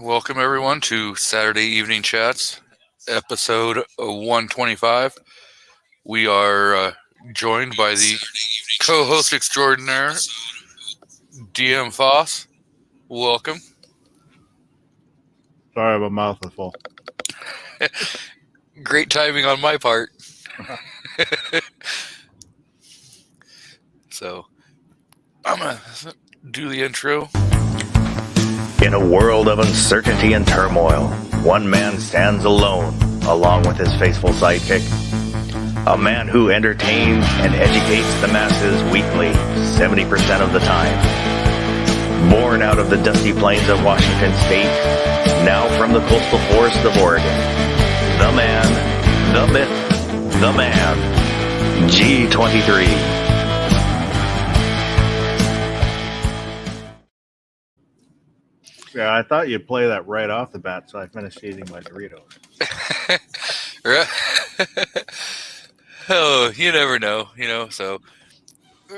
Welcome everyone to Saturday Evening Chats, episode 125. We are joined by the co-host extraordinaire, DM Foss. Welcome. Sorry, my mouth was full. Great timing on my part. So, I'm going to do the intro. In a world of uncertainty and turmoil, one man stands alone, along with his faithful sidekick. A man who entertains and educates the masses weekly, 70% of the time. Born out of the dusty plains of Washington State, now from the coastal forests of Oregon. The man, the myth, the man. G23. Yeah, I thought you'd play that right off the bat, so I finished eating my Doritos. Oh, you never know, so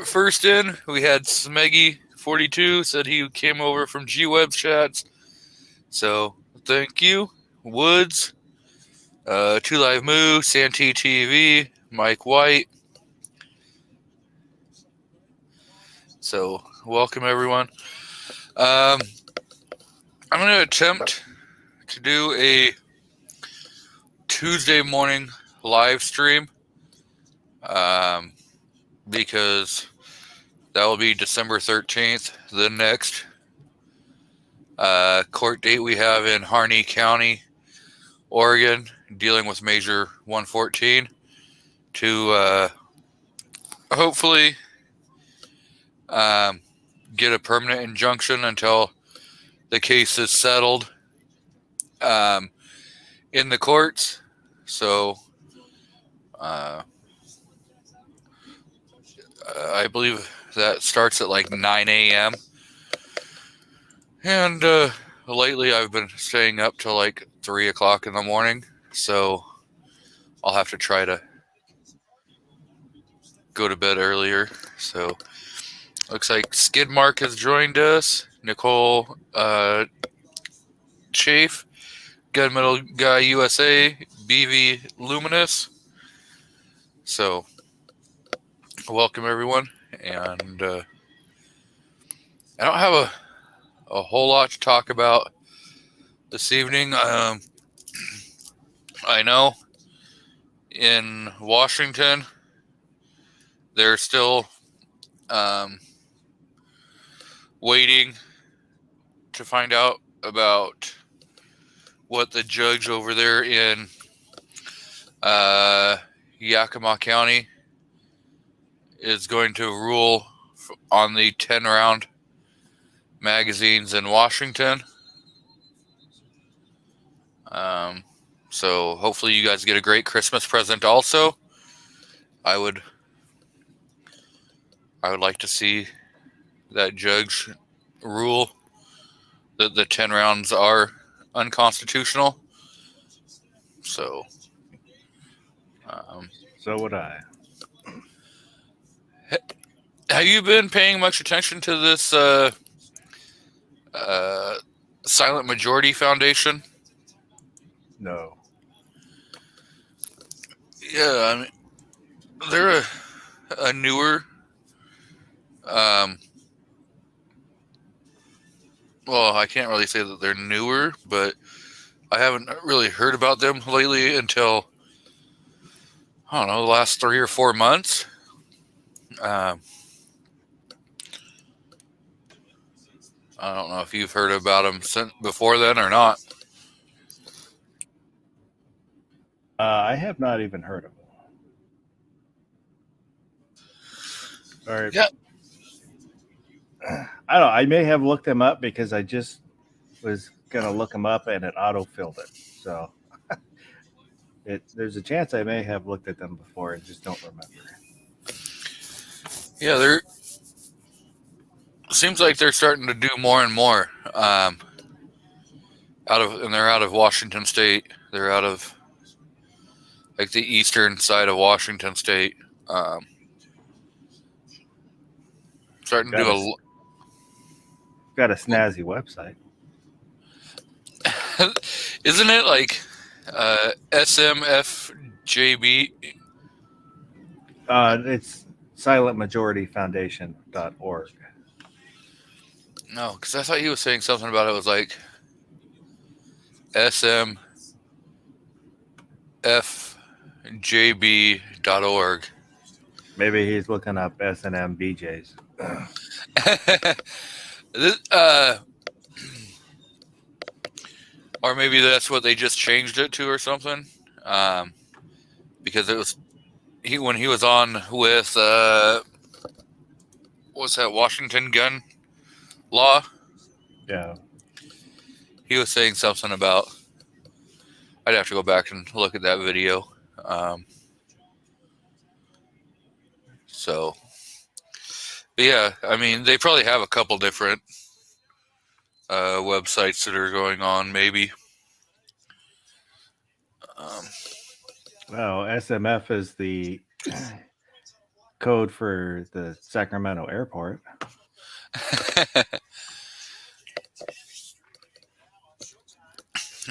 first in, we had Smeggy42, said he came over from G-Web Chats, so thank you. Woods, Two Live Moo, Santee TV, Mike White. So, welcome everyone. I'm going to attempt to do a Tuesday morning live stream because that will be December 13th, the next court date we have in Harney County, Oregon, dealing with Major 114 to hopefully get a permanent injunction until the case is settled in the courts. So I believe that starts at like 9 a.m. And lately I've been staying up till like 3 o'clock in the morning. So I'll have to try to go to bed earlier. So looks like Skidmark has joined us. Nicole Chafe, Gunmetal Guy USA, BV Luminous. So, welcome everyone. And I don't have a whole lot to talk about this evening. I know in Washington they're still waiting to find out about what the judge over there in Yakima County is going to rule on the 10-round magazines in Washington. So hopefully you guys get a great Christmas present also. I would like to see that judge rule that the 10 rounds are unconstitutional. So So would I. Have you been paying much attention to this Silent Majority Foundation? No. Yeah, I mean, they're a newer, well, I can't really say that they're newer, but I haven't really heard about them lately until, I don't know, the last 3 or 4 months. I don't know if you've heard about them before then or not. I have not even heard of them. All right. Yeah. I don't know. I may have looked them up because I just was going to look them up and it auto-filled it. So there's a chance I may have looked at them before and just don't remember. Yeah, they're seems like they're starting to do more and more. They're out of Washington State. They're out of like the eastern side of Washington State. Starting to do Got a snazzy website. Isn't it like SMFJB? It's silentmajorityfoundation.org. No, because I thought he was saying something about it was like SMFJB.org. Maybe he's looking up S&M BJs. Or maybe that's what they just changed it to or something. Because it was when he was on with what's that, Washington gun law? Yeah. He was saying something about. I'd have to go back and look at that video. But yeah, I mean, they probably have a couple different websites that are going on, maybe. Well, SMF is the code for the Sacramento airport.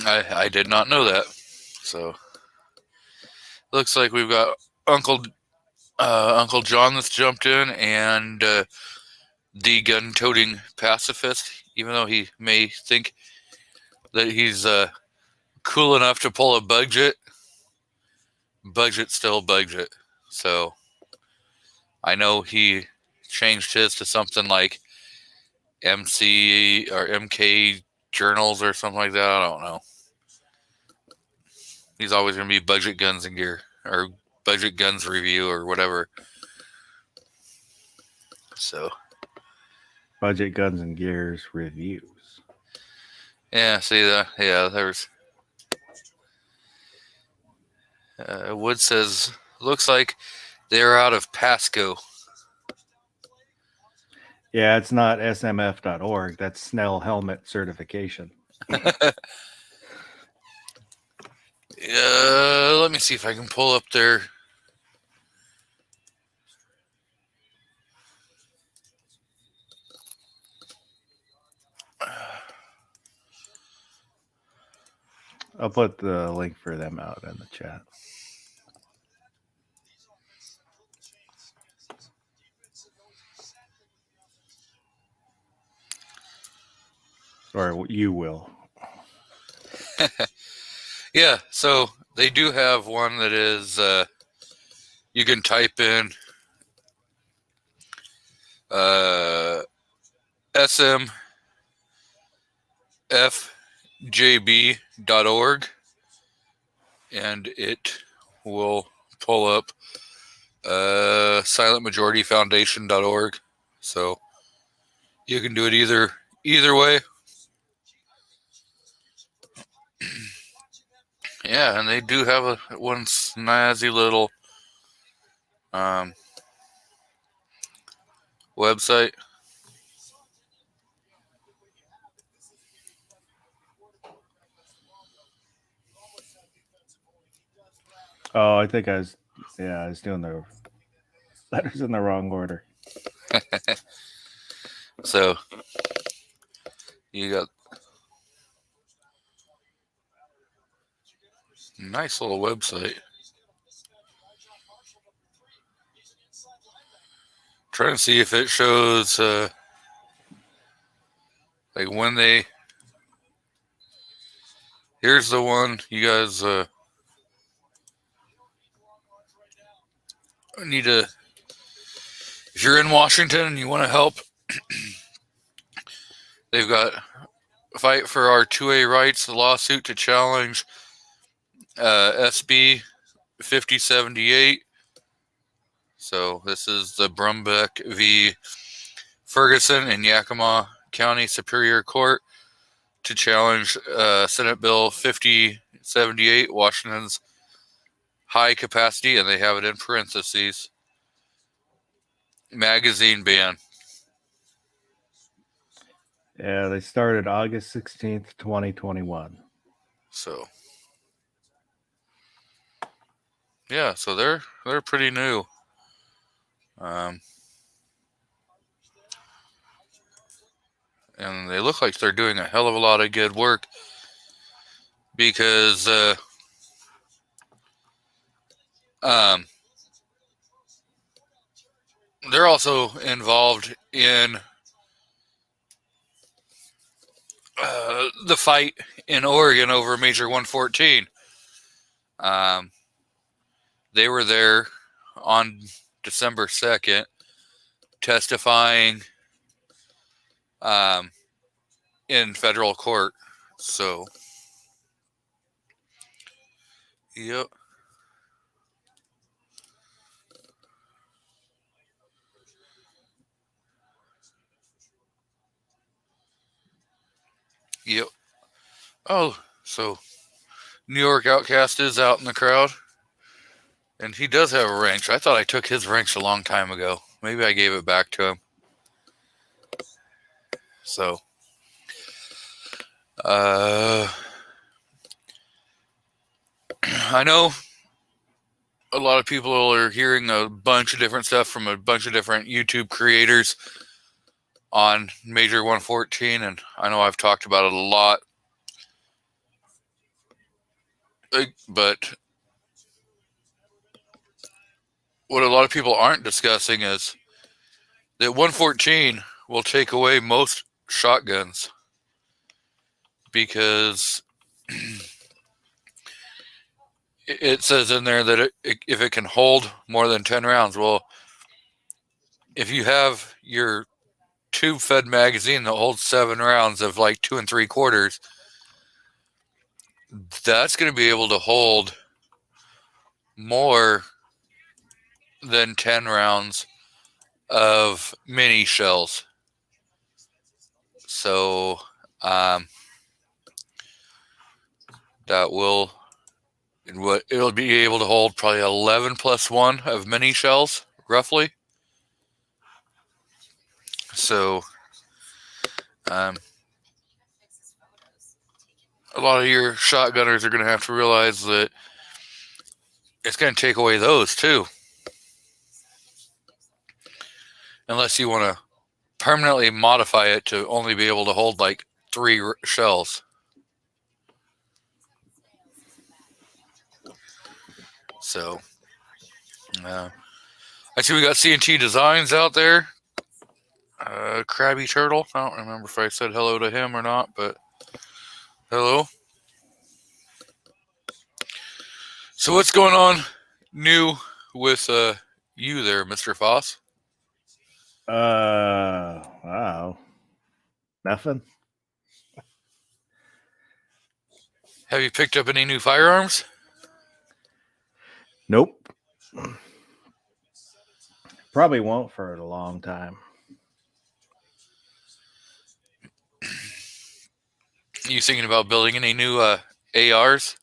I did not know that. So looks like we've got Uncle John that's jumped in, and the gun-toting pacifist, even though he may think that he's cool enough to pull a budget still budget. So I know he changed his to something like MC or MK Journals or something like that. I don't know. He's always going to be Budget Guns and Gear or Budget Guns Review or whatever. So Budget Guns and Gears reviews. yeah, see that? Yeah, there's. Wood says, looks like they're out of Pasco. Yeah, it's not smf.org. That's Snell Helmet Certification. Let me see if I can pull up their. I'll put the link for them out in the chat. Or you will. Yeah, so they do have one that is you can type in smfjb.org and it will pull up silentmajorityfoundation.org. So you can do it either way. Yeah, and they do have one snazzy little website. Oh, I think I was doing the letters in the wrong order. So you got nice little website. Trying to see if it shows like when they. Here's the one you guys need to. If you're in Washington and you want to help, they've got Fight for Our 2A Rights, the lawsuit to challenge SB 5078. So this is the Brumbeck v. Ferguson in Yakima County Superior Court to challenge Senate Bill 5078, Washington's high capacity, and they have it in parentheses, magazine ban. Yeah, they started August 16th, 2021. So yeah, so they're pretty new. And they look like they're doing a hell of a lot of good work. because they're also involved in the fight in Oregon over Major 114. They were there on December 2nd testifying in federal court. So, yep. Yep. Oh, so New York Outcast is out in the crowd. And he does have a wrench. I thought I took his wrench a long time ago. Maybe I gave it back to him. So, I know a lot of people are hearing a bunch of different stuff from a bunch of different YouTube creators on Major 114, and I know I've talked about it a lot. But what a lot of people aren't discussing is that 114 will take away most shotguns because it says in there that if it can hold more than 10 rounds, well, if you have your tube-fed magazine that holds 7 rounds of like 2 3/4, that's going to be able to hold more than 10 rounds of mini shells. So that will it'll be able to hold probably 11 plus 1 of mini shells roughly. So a lot of your shotgunners are going to have to realize that it's going to take away those too, unless you want to permanently modify it to only be able to hold like 3 shells. So, I see we got C&T Designs out there. Krabby Turtle. I don't remember if I said hello to him or not, but hello. So what's going on new with you there, Mr. Foss? Wow. Nothing. Have you picked up any new firearms? Nope. Probably won't for a long time. You thinking about building any new ARs?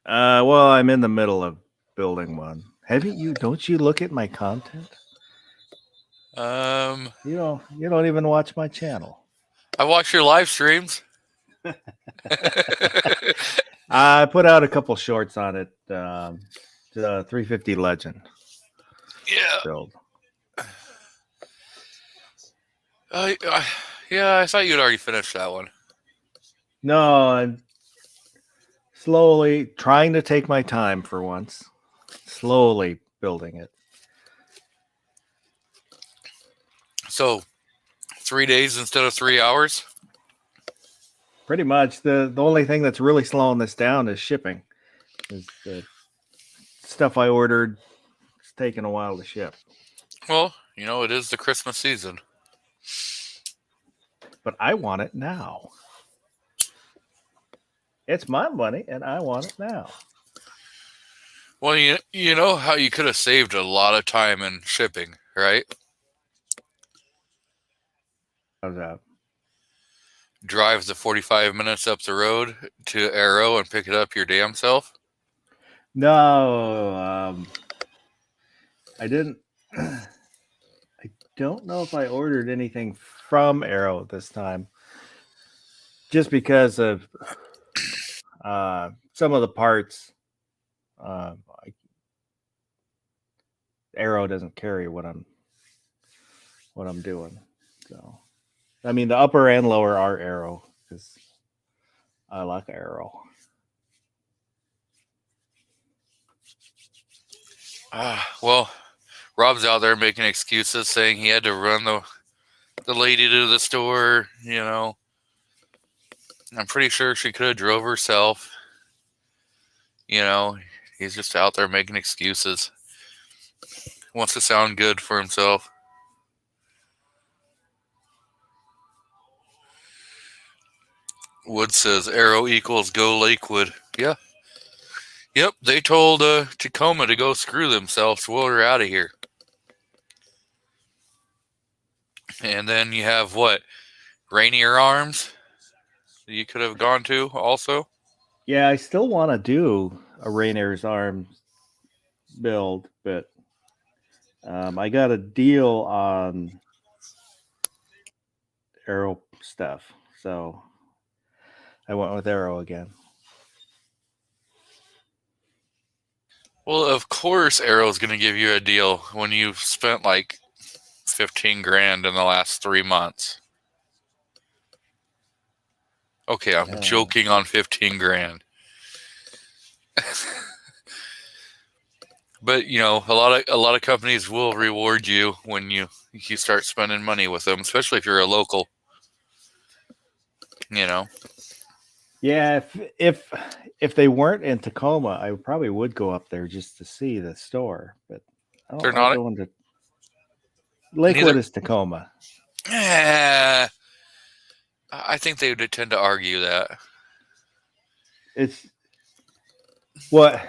Well, I'm in the middle of building one. Don't you look at my content? You don't even watch my channel. I watch your live streams. I put out a couple shorts on it. The 350 Legend. Yeah. Build. Yeah, I thought you'd already finished that one. No, I'm slowly trying to take my time for once. Slowly building it. So, 3 days instead of 3 hours? Pretty much. The only thing that's really slowing this down is shipping. Is the stuff I ordered. It's taking a while to ship. Well, it is the Christmas season. But I want it now. It's my money, and I want it now. Well, you know how you could have saved a lot of time in shipping, right? How's that? Drive the 45 minutes up the road to Arrow and pick it up your damn self? No, I didn't. I don't know if I ordered anything from Arrow this time. Just because of some of the parts, Arrow doesn't carry what I'm doing. So, I mean, the upper and lower are Arrow because I like Arrow. Well, Rob's out there making excuses, saying he had to run the lady to the store. I'm pretty sure she could have drove herself. You know, he's just out there making excuses. Wants to sound good for himself. Wood says Arrow equals go Lakewood. Yeah. Yep, they told Tacoma to go screw themselves while we're out of here. And then you have what? Rainier Arms that you could have gone to also. Yeah, I still want to do a Rainier's Arms build, but I got a deal on Arrow stuff, so I went with Arrow again. Well, of course Arrow's going to give you a deal when you've spent like 15 grand in the last 3 months. Okay, I'm joking on 15 grand. But a lot of companies will reward you when you start spending money with them, especially if you're a local. Yeah, if they weren't in Tacoma, I probably would go up there just to see the store. But I don't They're like not- going to Lakewood Neither- is Tacoma. I think they would tend to argue that. It's what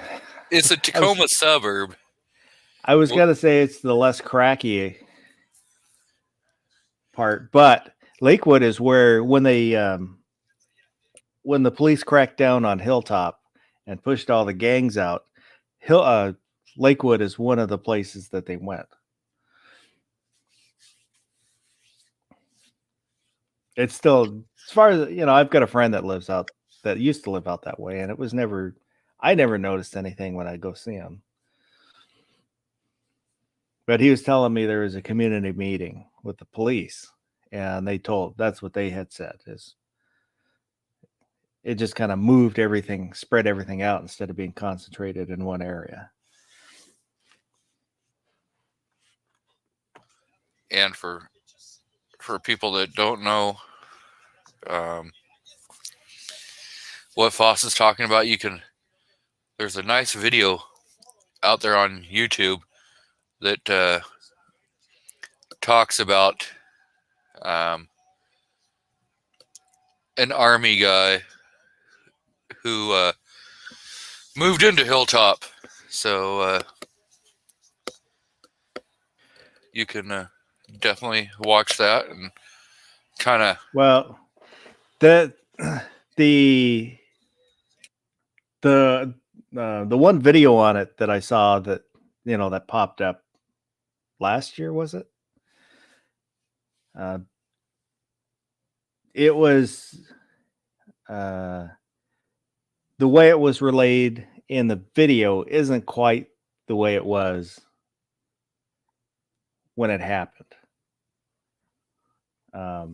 It's a Tacoma suburb. I was gonna say. It's the less cracky part, but Lakewood is where when the police cracked down on Hilltop and pushed all the gangs out, Lakewood is one of the places that they went. It's still, as far as I've got a friend that used to live out that way, and I never noticed anything when I go see him. But he was telling me there was a community meeting with the police, and that's what they had said, is it just kind of moved everything, spread everything out instead of being concentrated in one area. And for people that don't know what Foss is talking about, there's a nice video out there on YouTube that talks about an army guy who moved into Hilltop. So you can definitely watch that and kind of. Well, the one video on it that I saw that that popped up last year, was it? It was the way it was relayed in the video isn't quite the way it was when it happened. I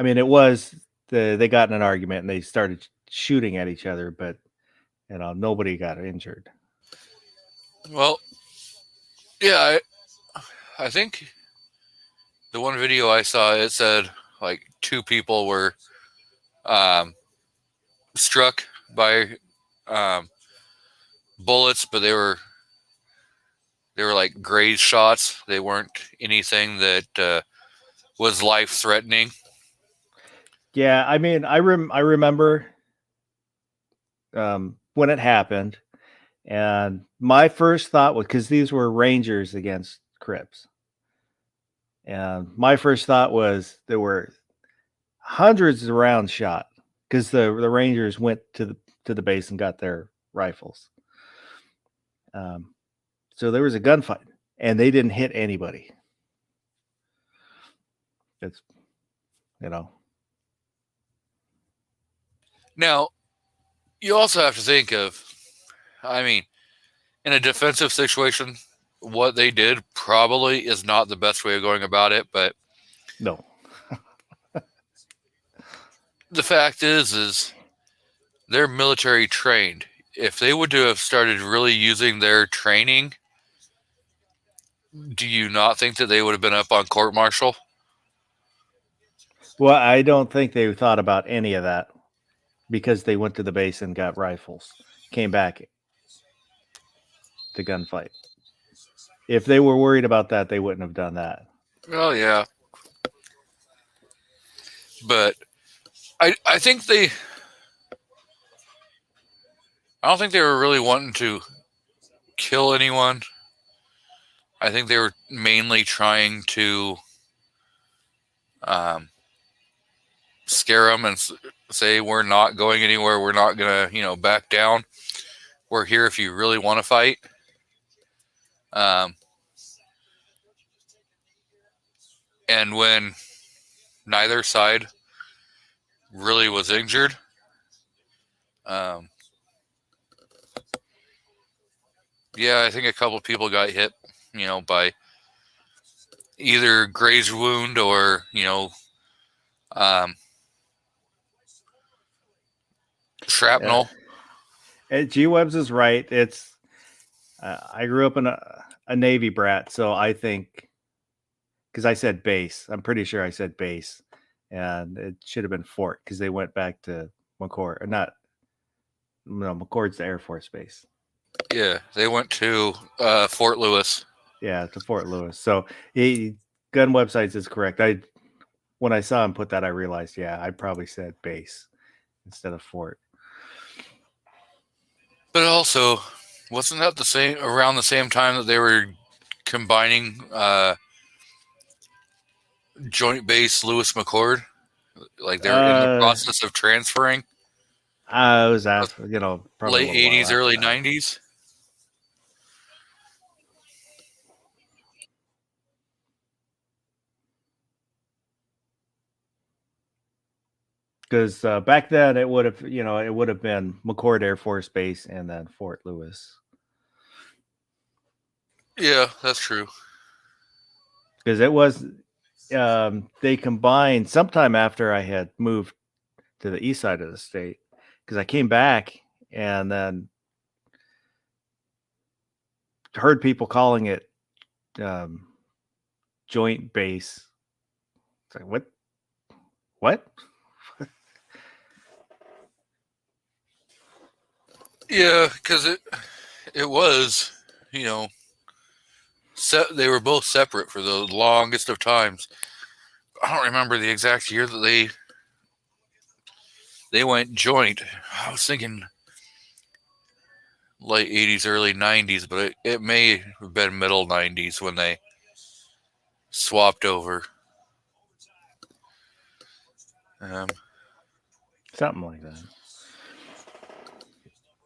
mean, it was they got in an argument and they started shooting at each other, but nobody got injured. Well, yeah, I think the one video I saw, it said like 2 people were struck by bullets, but they were like graze shots. They weren't anything that was life threatening. Yeah, I mean, I remember when it happened, and my first thought was, because these were Rangers against Crips, and my first thought was there were hundreds of rounds shot because the Rangers went to the base and got their rifles. So there was a gunfight, and they didn't hit anybody. It's Now, you also have to think of, I mean, in a defensive situation, what they did probably is not the best way of going about it, but no. The fact is they're military trained. if they would have started really using their training, do you not think that they would have been up on court martial? Well, I don't think they thought about any of that because they went to the base and got rifles, came back to gunfight. If they were worried about that, they wouldn't have done that. Well, yeah. But I think I don't think they were really wanting to kill anyone. I think they were mainly trying to scare them and say, we're not going anywhere. We're not going to, back down. We're here if you really want to fight. And when neither side really was injured, yeah, I think a couple people got hit, by either graze wound or, shrapnel. G Webs is right. It's I grew up in a Navy brat, so I think because I said base, I'm pretty sure I said base, and it should have been fort because they went back to McCord, or not. No, McCord's the Air Force Base. Yeah, they went to Fort Lewis. Yeah, to Fort Lewis. So Gun Websites is correct. When I saw him put that, I realized, yeah, I probably said base instead of fort. But also, wasn't that around the same time that they were combining Joint Base Lewis McCord? Like they were in the process of transferring? It was after, probably late 80s, early 90s. Because back then it would have been McCord Air Force Base and then Fort Lewis. Yeah, that's true. Because it was, they combined sometime after I had moved to the east side of the state. Because I came back and then heard people calling it Joint Base. It's like, what? What? Yeah, because it was, they were both separate for the longest of times. I don't remember the exact year that they went joint. I was thinking late 80s, early 90s, but it may have been middle 90s when they swapped over. Something like that.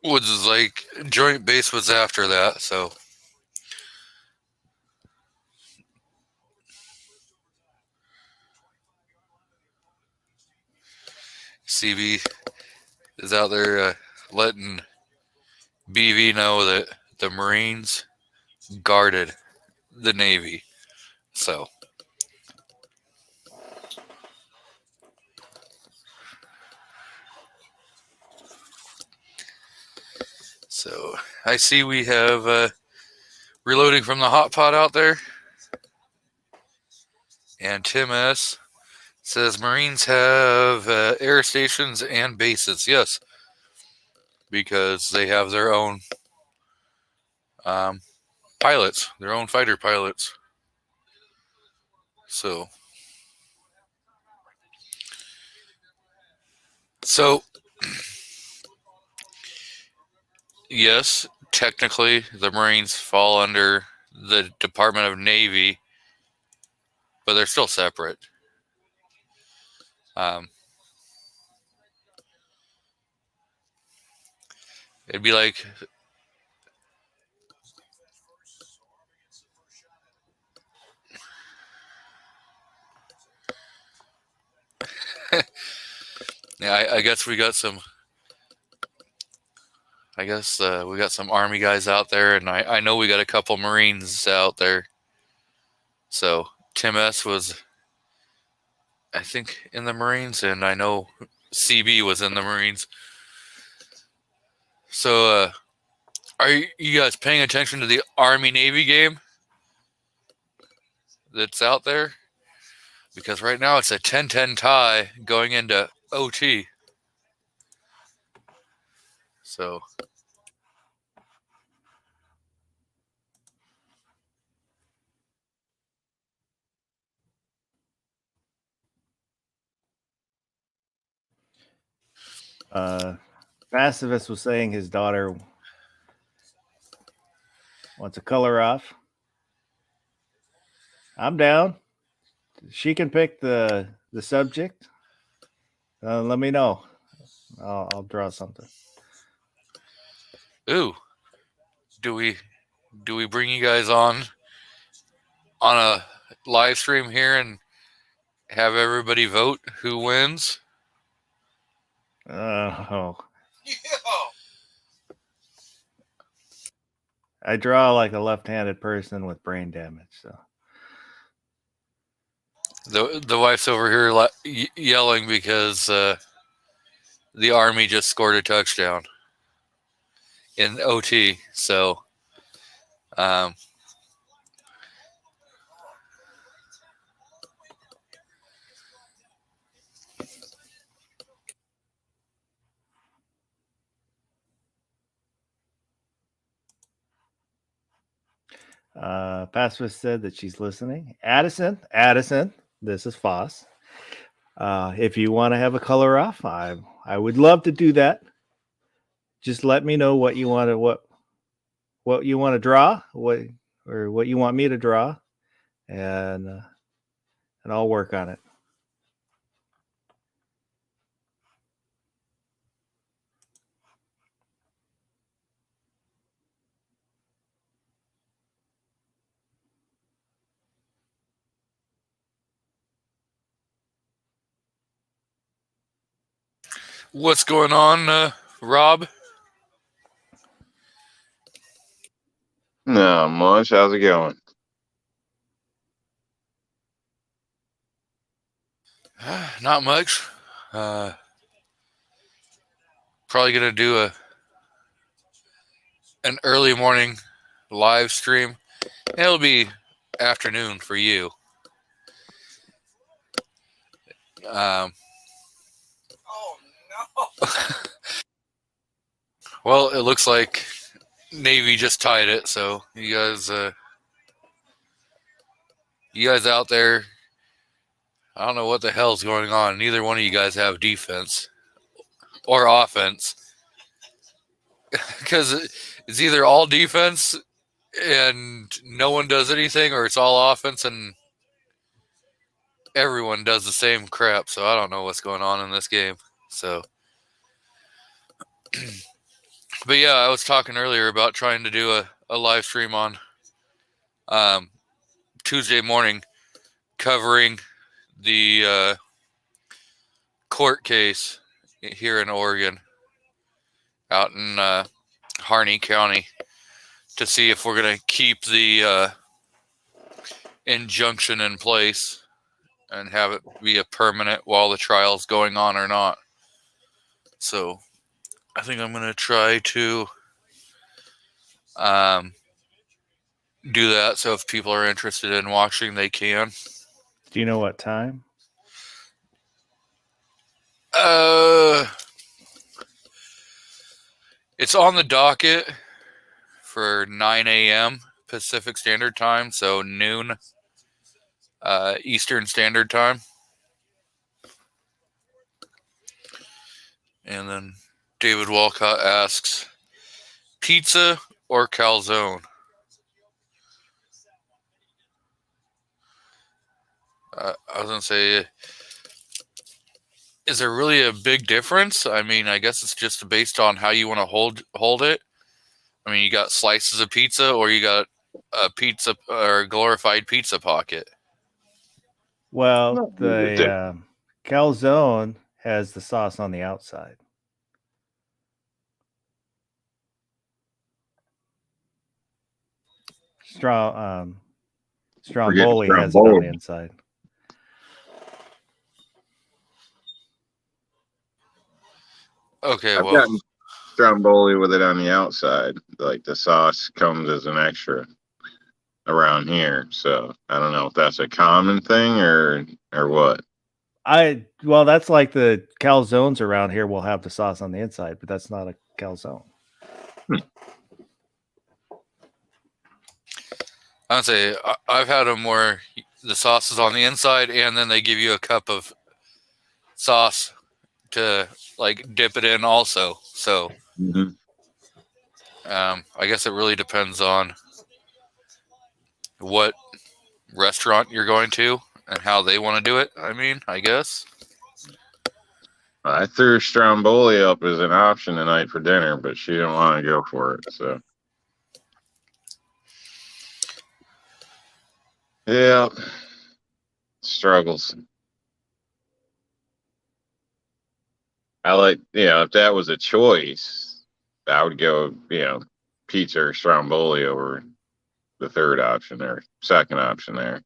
Woods is like Joint Base was after that, so. CB is out there letting BV know that the Marines guarded the Navy. So. So I see we have reloading from the hot pot out there. And Tim S. says Marines have air stations and bases. Yes, because they have their own pilots, their own fighter pilots. So yes, technically the Marines fall under the Department of Navy, but they're still separate. It'd be like yeah, I guess we got some. I guess we got some Army guys out there, and I know we got a couple Marines out there. So Tim S. was, I think, in the Marines, and I know CB was in the Marines. So, are you guys paying attention to the Army-Navy game that's out there? Because right now it's a 10-10 tie going into OT. So, Pacifist was saying his daughter wants a color off. I'm down. She can pick the subject. Let me know. I'll draw something. ooh, do we bring you guys on a live stream here and have everybody vote who wins? Oh. I draw like a left-handed person with brain damage, so. The wife's over here yelling because the Army just scored a touchdown in OT. So, Pacifist said that she's listening. Addison, this is Foss. If you want to have a color off, I would love to do that. Just let me know what you want to what you want to draw, what you want me to draw, and I'll work on it. what's going on, Rob? Not much. How's it going? Not much. Probably gonna do an early morning live stream. It'll be afternoon for you. Oh no! Well, it looks like Navy just tied it. So you guys out there, I don't know what the hell's going on. Neither one of you guys have defense or offense, because it's either all defense and no one does anything, or it's all offense and everyone does the same crap. So I don't know what's going on in this game. So, but yeah, I was talking earlier about trying to do a live stream on Tuesday morning covering the court case here in Oregon, out in Harney County, to see if we're going to keep the injunction in place and have it be a permanent while the trial's going on or not. So I think I'm going to try to do that. So if people are interested in watching, they can. Do you know what time? It's on the docket for 9 a.m. Pacific Standard Time, so noon Eastern Standard Time. And then David Walcott asks, pizza or calzone? I was going to say, is there really a big difference? I mean, I guess it's just based on how you want to hold it. I mean, you got slices of pizza, or you got a pizza or glorified pizza pocket. Well, the calzone has the sauce on the outside. Stromboli has it on the inside. Okay, I've gotten stromboli with it on the outside. Like the sauce comes as an extra around here. So I don't know if that's a common thing or what. Well, that's like the calzones around here will have the sauce on the inside, but that's not a calzone. I would say I've had them where the sauce is on the inside, and then they give you a cup of sauce to like dip it in also. So I guess it really depends on what restaurant you're going to and how they want to do it. I mean, I guess. I threw stromboli up as an option tonight for dinner, but she didn't want to go for it. So, yeah, struggles. I like, if that was a choice, I would go, pizza or stromboli over the third option or second option there.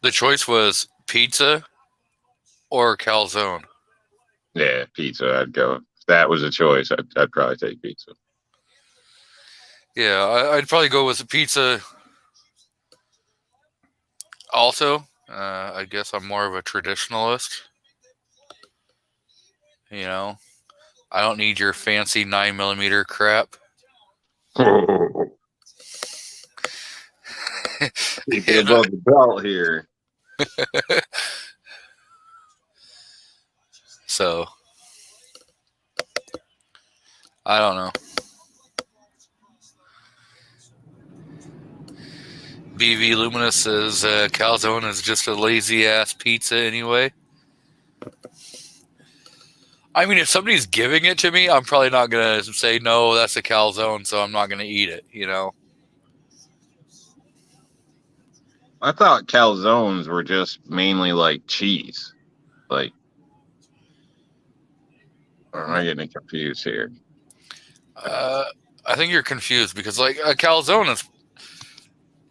The choice was pizza or calzone. Yeah, pizza. I'd go. If that was a choice, I'd probably take pizza. Yeah, I'd probably go with the pizza. Also, I guess I'm more of a traditionalist. I don't need your fancy 9mm crap. Keep it above the belt here. So, I don't know. BV Luminous says calzone is just a lazy ass pizza anyway. I mean, if somebody's giving it to me, I'm probably not going to say, no, that's a calzone, so I'm not going to eat it, I thought calzones were just mainly like cheese. Like, or am I getting confused here? I think you're confused because, like, a calzone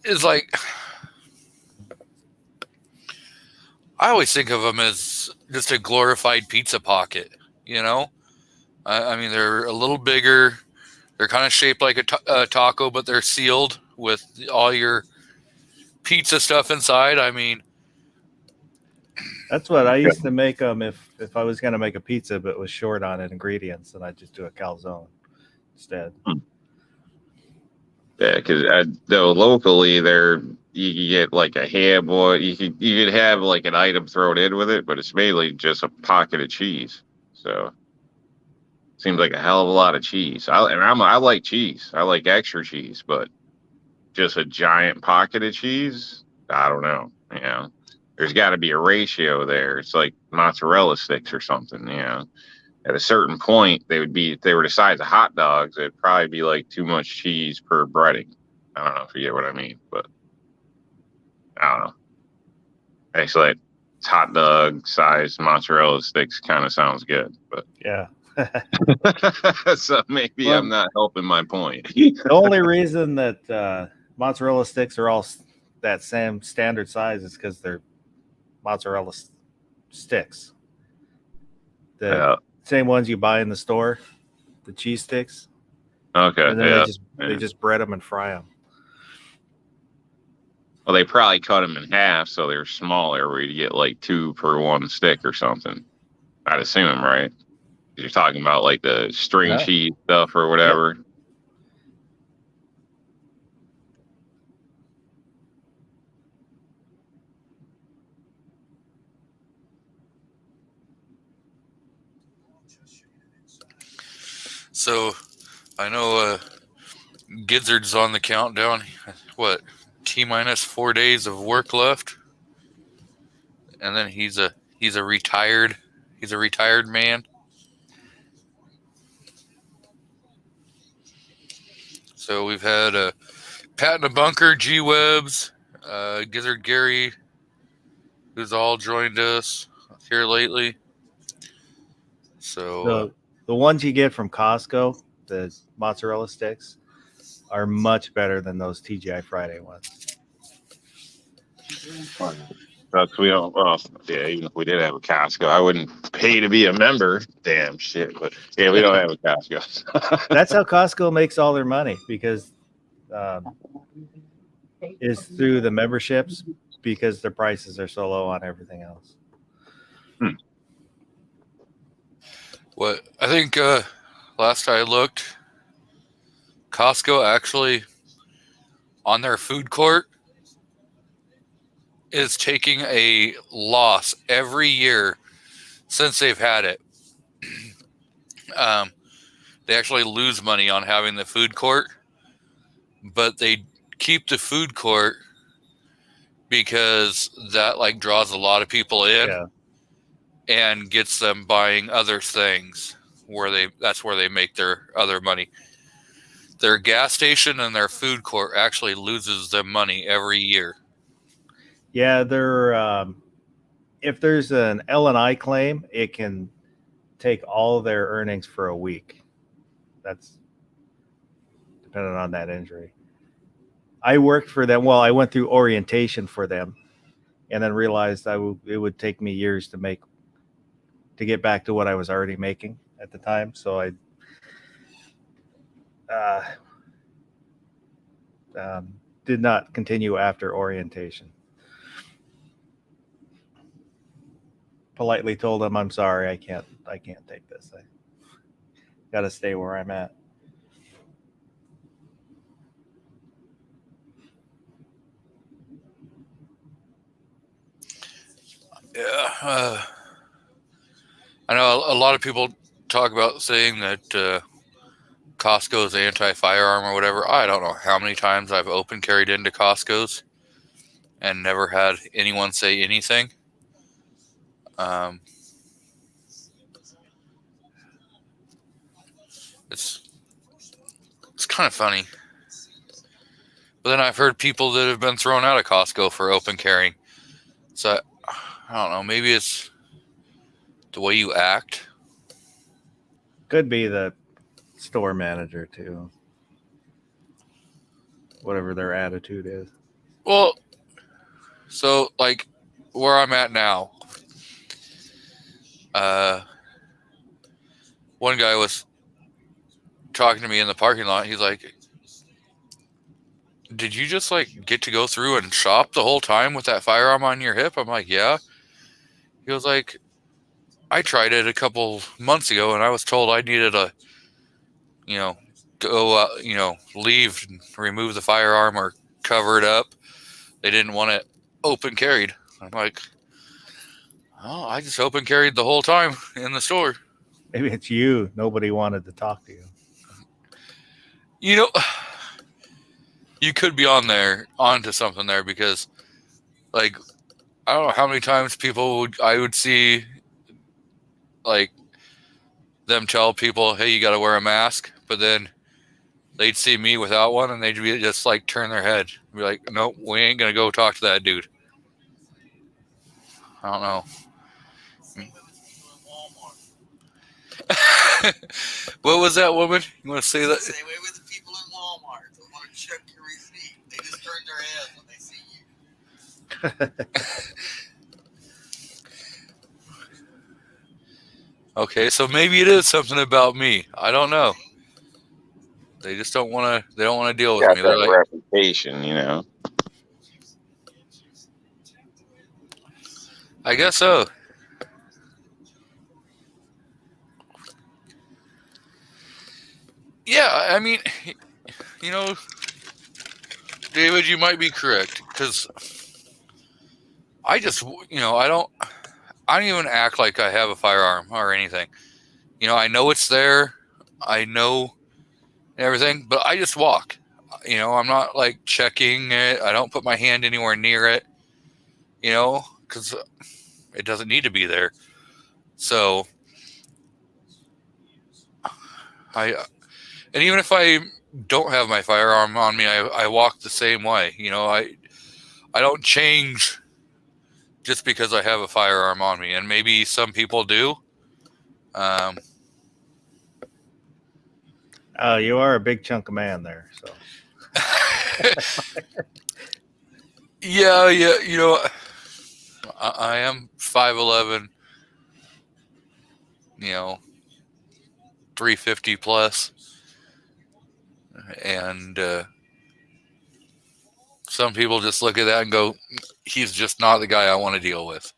is like, I always think of them as just a glorified pizza pocket, I mean, they're a little bigger. They're kind of shaped like a taco, but they're sealed with all your pizza stuff inside. I mean, that's what I used to make them if I was going to make a pizza but was short on ingredients, and I'd just do a calzone instead. Yeah, because though locally you can get like a ham boy. You could have like an item thrown in with it, but it's mainly just a pocket of cheese. So seems like a hell of a lot of cheese. I like cheese. I like extra cheese, but just a giant pocket of cheese, I don't know. There's got to be a ratio there. It's like mozzarella sticks or something. At a certain point, if they were the size of hot dogs, it'd probably be like too much cheese per breading. I don't know if you get what I mean, but I don't know. Actually, hot dog size mozzarella sticks kind of sounds good, but yeah. So maybe I'm not helping my point. The only reason that mozzarella sticks are all that same standard size is because they're mozzarella sticks. The same ones you buy in the store, the cheese sticks. Okay. And then they just bread them and fry them. Well, they probably cut them in half so they're smaller, where you get like 2 per 1 stick or something. I'd assume, right? You're talking about like the string cheese stuff or whatever. Yep. So, I know Gizzard's on the countdown. What, T-minus 4 days of work left, and then he's a retired man. So we've had Pat in a Bunker, G Webs, Gizzard Gary, who's all joined us here lately. So the ones you get from Costco, the mozzarella sticks, are much better than those TGI Friday ones. That's we don't. Well, yeah, even if we did have a Costco, I wouldn't pay to be a member. Damn shit. But yeah, we don't have a Costco. That's how Costco makes all their money, because is through the memberships, because their prices are so low on everything else. What I think last I looked, Costco actually on their food court is taking a loss every year since they've had it. They actually lose money on having the food court, but they keep the food court because that like draws a lot of people in. Yeah. And gets them buying other things that's where they make their other money. Their gas station and their food court actually loses them money every year. Yeah, they're if there's an L&I claim, it can take all of their earnings for a week. That's depending on that injury. I worked for them. Well, I went through orientation for them, and then realized it would take me years to get back to what I was already making at the time. So I did not continue after orientation. Politely told them, I'm sorry, I can't take this. I got to stay where I'm at. Yeah. I know a lot of people talk about saying that Costco is anti-firearm or whatever. I don't know how many times I've open carried into Costco's and never had anyone say anything. It's kind of funny. But then I've heard people that have been thrown out of Costco for open carrying. So I don't know. Maybe it's the way you act. Could be the store manager too. Whatever their attitude is. Well, so like where I'm at now, one guy was talking to me in the parking lot. He's like, did you just like get to go through and shop the whole time with that firearm on your hip? I'm like, yeah. He was like, I tried it a couple months ago and I was told I needed to, go, leave and remove the firearm or cover it up. They didn't want it open carried. I'm like, oh, I just open carried the whole time in the store. Maybe it's you. Nobody wanted to talk to you. You could be onto something there, because like, I don't know how many times I would see like them tell people, hey, you got to wear a mask, but then they'd see me without one and they'd be just like turn their head and be like, nope, we ain't going to go talk to that dude. I don't know. What was that, woman? You want to say that? Same way with the people in Walmart. They want to check your receipt. They just turn their heads when they see you. Okay, so maybe it is something about me. I don't know. They just don't want to. They don't want to deal with Got me. that They're like, reputation, I guess so. Yeah, I mean, David, you might be correct, because I just, I don't even act like I have a firearm or anything. I know it's there. I know everything, but I just walk. I'm not like checking it. I don't put my hand anywhere near it, because it doesn't need to be there. So and even if I don't have my firearm on me, I walk the same way. I don't change just because I have a firearm on me, and maybe some people do. You are a big chunk of man there. So yeah. I am 5'11", 350 plus, and some people just look at that and go, he's just not the guy I want to deal with.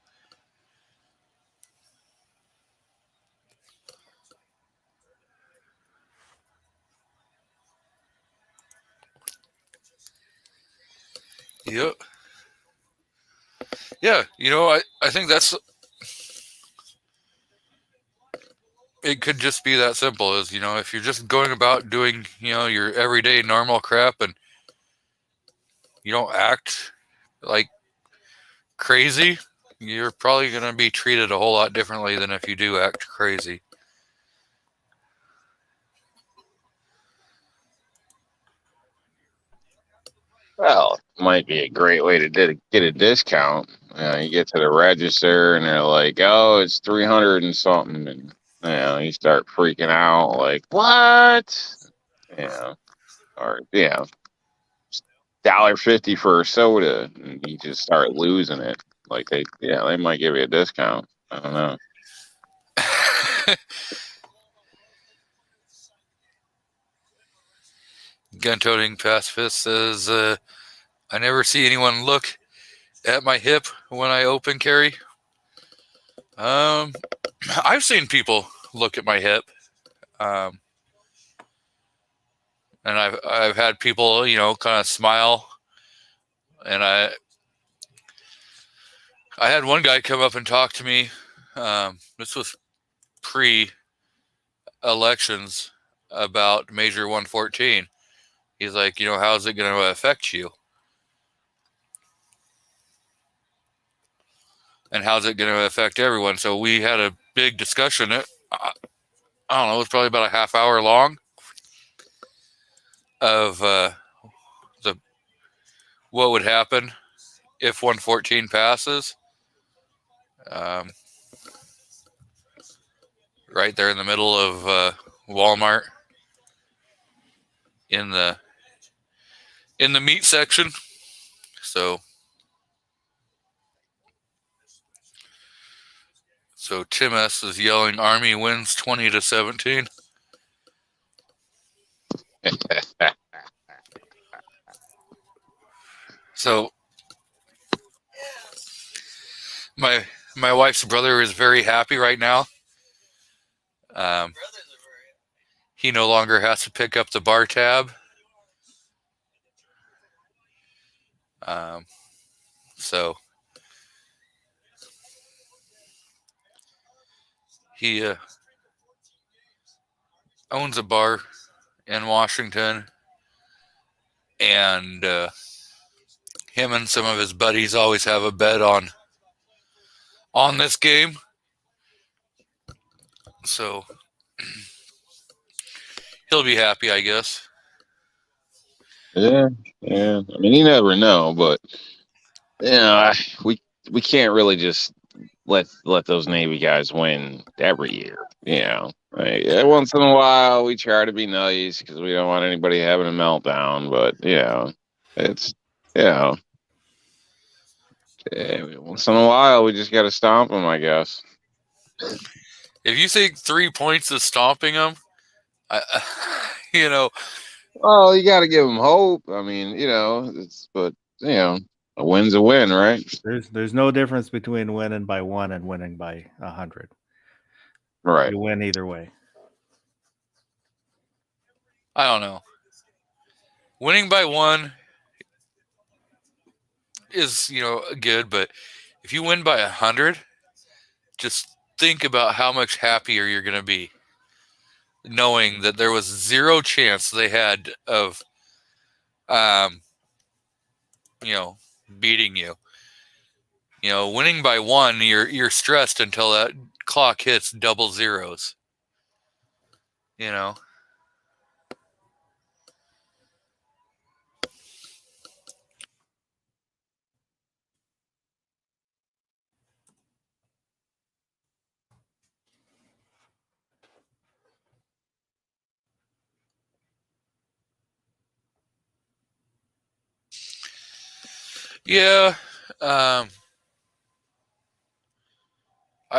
Yep. Yeah, I think it could just be that simple as, if you're just going about doing, your everyday normal crap and you don't act like crazy, you're probably going to be treated a whole lot differently than if you do act crazy. Well, might be a great way to get a discount. You get to the register and they're like, "Oh, it's 300 and something," and you start freaking out, like, "What?" Yeah, or $1.50 for a soda, and you just start losing it. Like they might give you a discount. I don't know. Gun-toting pacifist says, I never see anyone look at my hip when I open carry. I've seen people look at my hip, and I've had people, kind of smile, and I had one guy come up and talk to me. This was pre-elections about Major 114. He's like, how's it going to affect you? And how's it going to affect everyone? So we had a big discussion. I don't know, it was probably about a half hour long of what would happen if 114 passes. Right there in the middle of Walmart in the meat section. So Tim S is yelling, Army wins 20-17. So my wife's brother is very happy right now. He no longer has to pick up the bar tab. So he owns a bar in Washington, and him and some of his buddies always have a bet on this game. So he'll be happy, I guess. Yeah. I mean, you never know, but we can't really just let those Navy guys win every year. Once in a while we try to be nice because we don't want anybody having a meltdown. But it's once in a while we just got to stomp them, I guess. If you think 3 points is stomping them, Well, you got to give them hope. I mean, a win's a win, right? There's no difference between winning by 1 and winning by 100. Right. You win either way. I don't know. Winning by 1 is, good, but if you win by 100, just think about how much happier you're going to be knowing that there was zero chance they had of, beating you. Winning by 1, you're stressed until that clock hits double zeros. Yeah.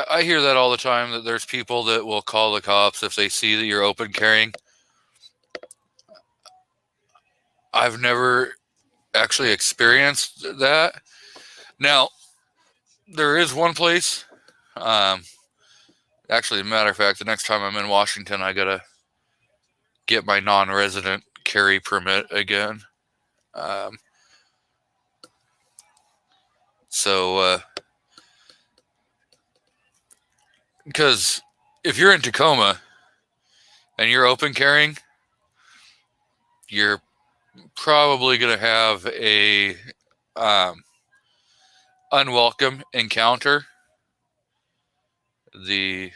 I hear that all the time, that there's people that will call the cops if they see that you're open carrying. I've never actually experienced that. Now, there is one place. Actually, as a matter of fact, the next time I'm in Washington, I gotta get my non-resident carry permit again. Because if you're in Tacoma and you're open carrying, you're probably going to have a unwelcome encounter. The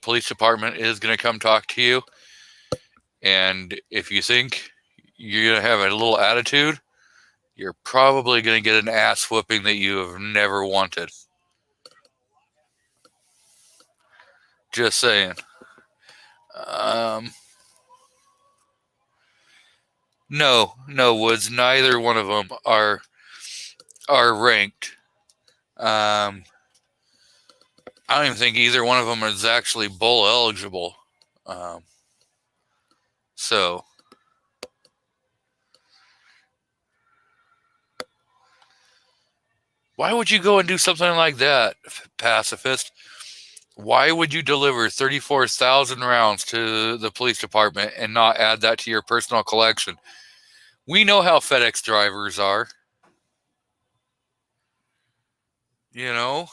police department is going to come talk to you, and if you think you're going to have a little attitude, you're probably going to get an ass whooping that you have never wanted. Just saying. No, Woods. Neither one of them are ranked. I don't even think either one of them is actually bowl eligible. So why would you go and do something like that, pacifist? Why would you deliver 34,000 rounds to the police department and not add that to your personal collection? We know how FedEx drivers are. You know,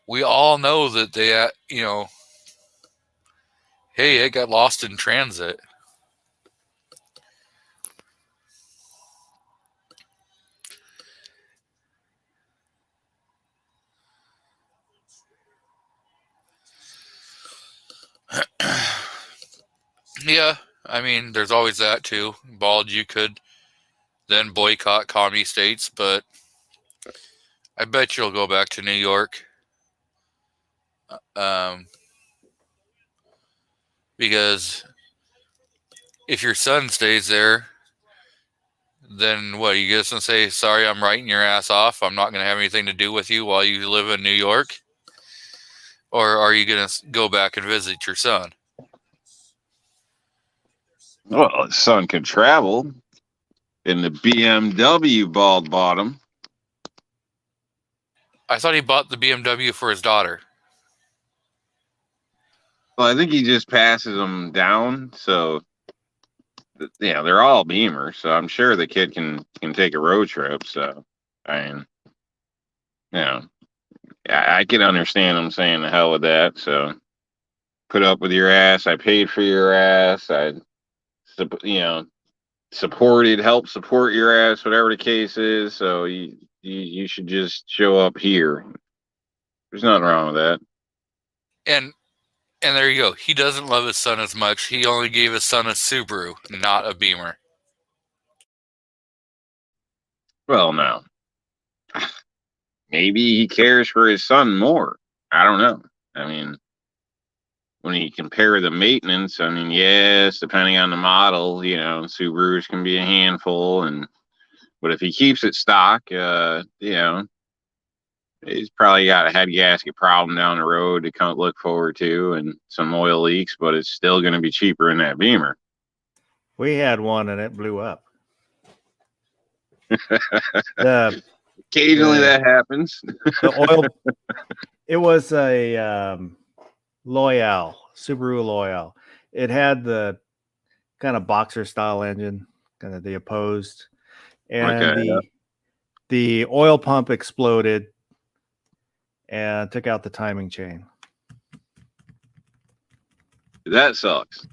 we all know that they, hey, it got lost in transit. Yeah, I mean, there's always that too. Bald, you could then boycott commie states, but I bet you'll go back to New York. Because if your son stays there, then what? You just gonna say, sorry, I'm writing your ass off. I'm not gonna have anything to do with you while you live in New York? Or are you gonna go back and visit your son? Well, his son could travel in the BMW bald bottom. I thought he bought the BMW for his daughter. Well, I think he just passes them down. So, yeah, they're all Beamers. So I'm sure the kid can take a road trip. So, I mean, I can understand him saying the hell with that. So, put up with your ass. I paid for your ass. Help support your ass, whatever the case is. So you should just show up here. There's nothing wrong with that. And there you go. He doesn't love his son as much. He only gave his son a Subaru, not a Beamer. Well, no. Maybe he cares for his son more. I don't know. I mean, when you compare the maintenance, I mean, yes, depending on the model, Subarus can be a handful, but if he keeps it stock, he's probably got a head gasket problem down the road to come look forward to, and some oil leaks, but it's still going to be cheaper in that Beamer. We had one and it blew up. Occasionally that happens. The oil. It was a Loyal, Subaru Loyal. It had the kind of boxer style engine, kind of the opposed, and the oil pump exploded and took out the timing chain. That sucks.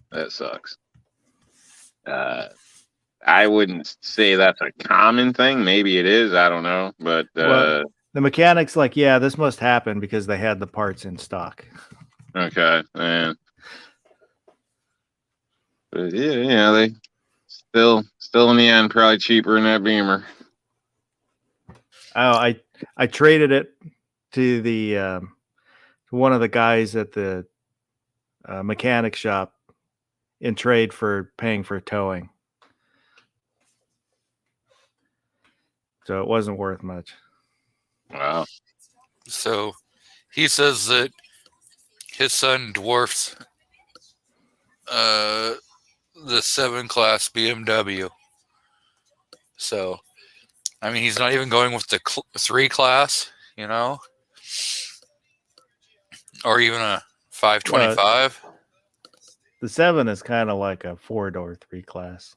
I wouldn't say that's a common thing. Maybe it is. I don't know. But the mechanic's like, yeah, this must happen because they had the parts in stock. Okay, man. But yeah, they still in the end probably cheaper than that Beamer. Oh, I traded it to the to one of the guys at the mechanic shop in trade for paying for towing. So it wasn't worth much. Wow. So he says that his son dwarfs the 7 Class BMW. So, I mean, he's not even going with the 3 Class, you know, or even a 525. The 7 is kind of like a 4-door 3 Class.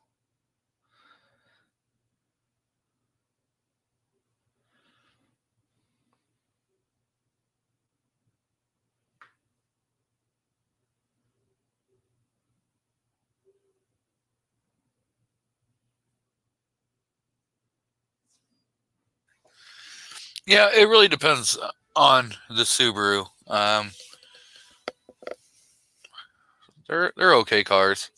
Yeah, it really depends on the Subaru. They're okay cars.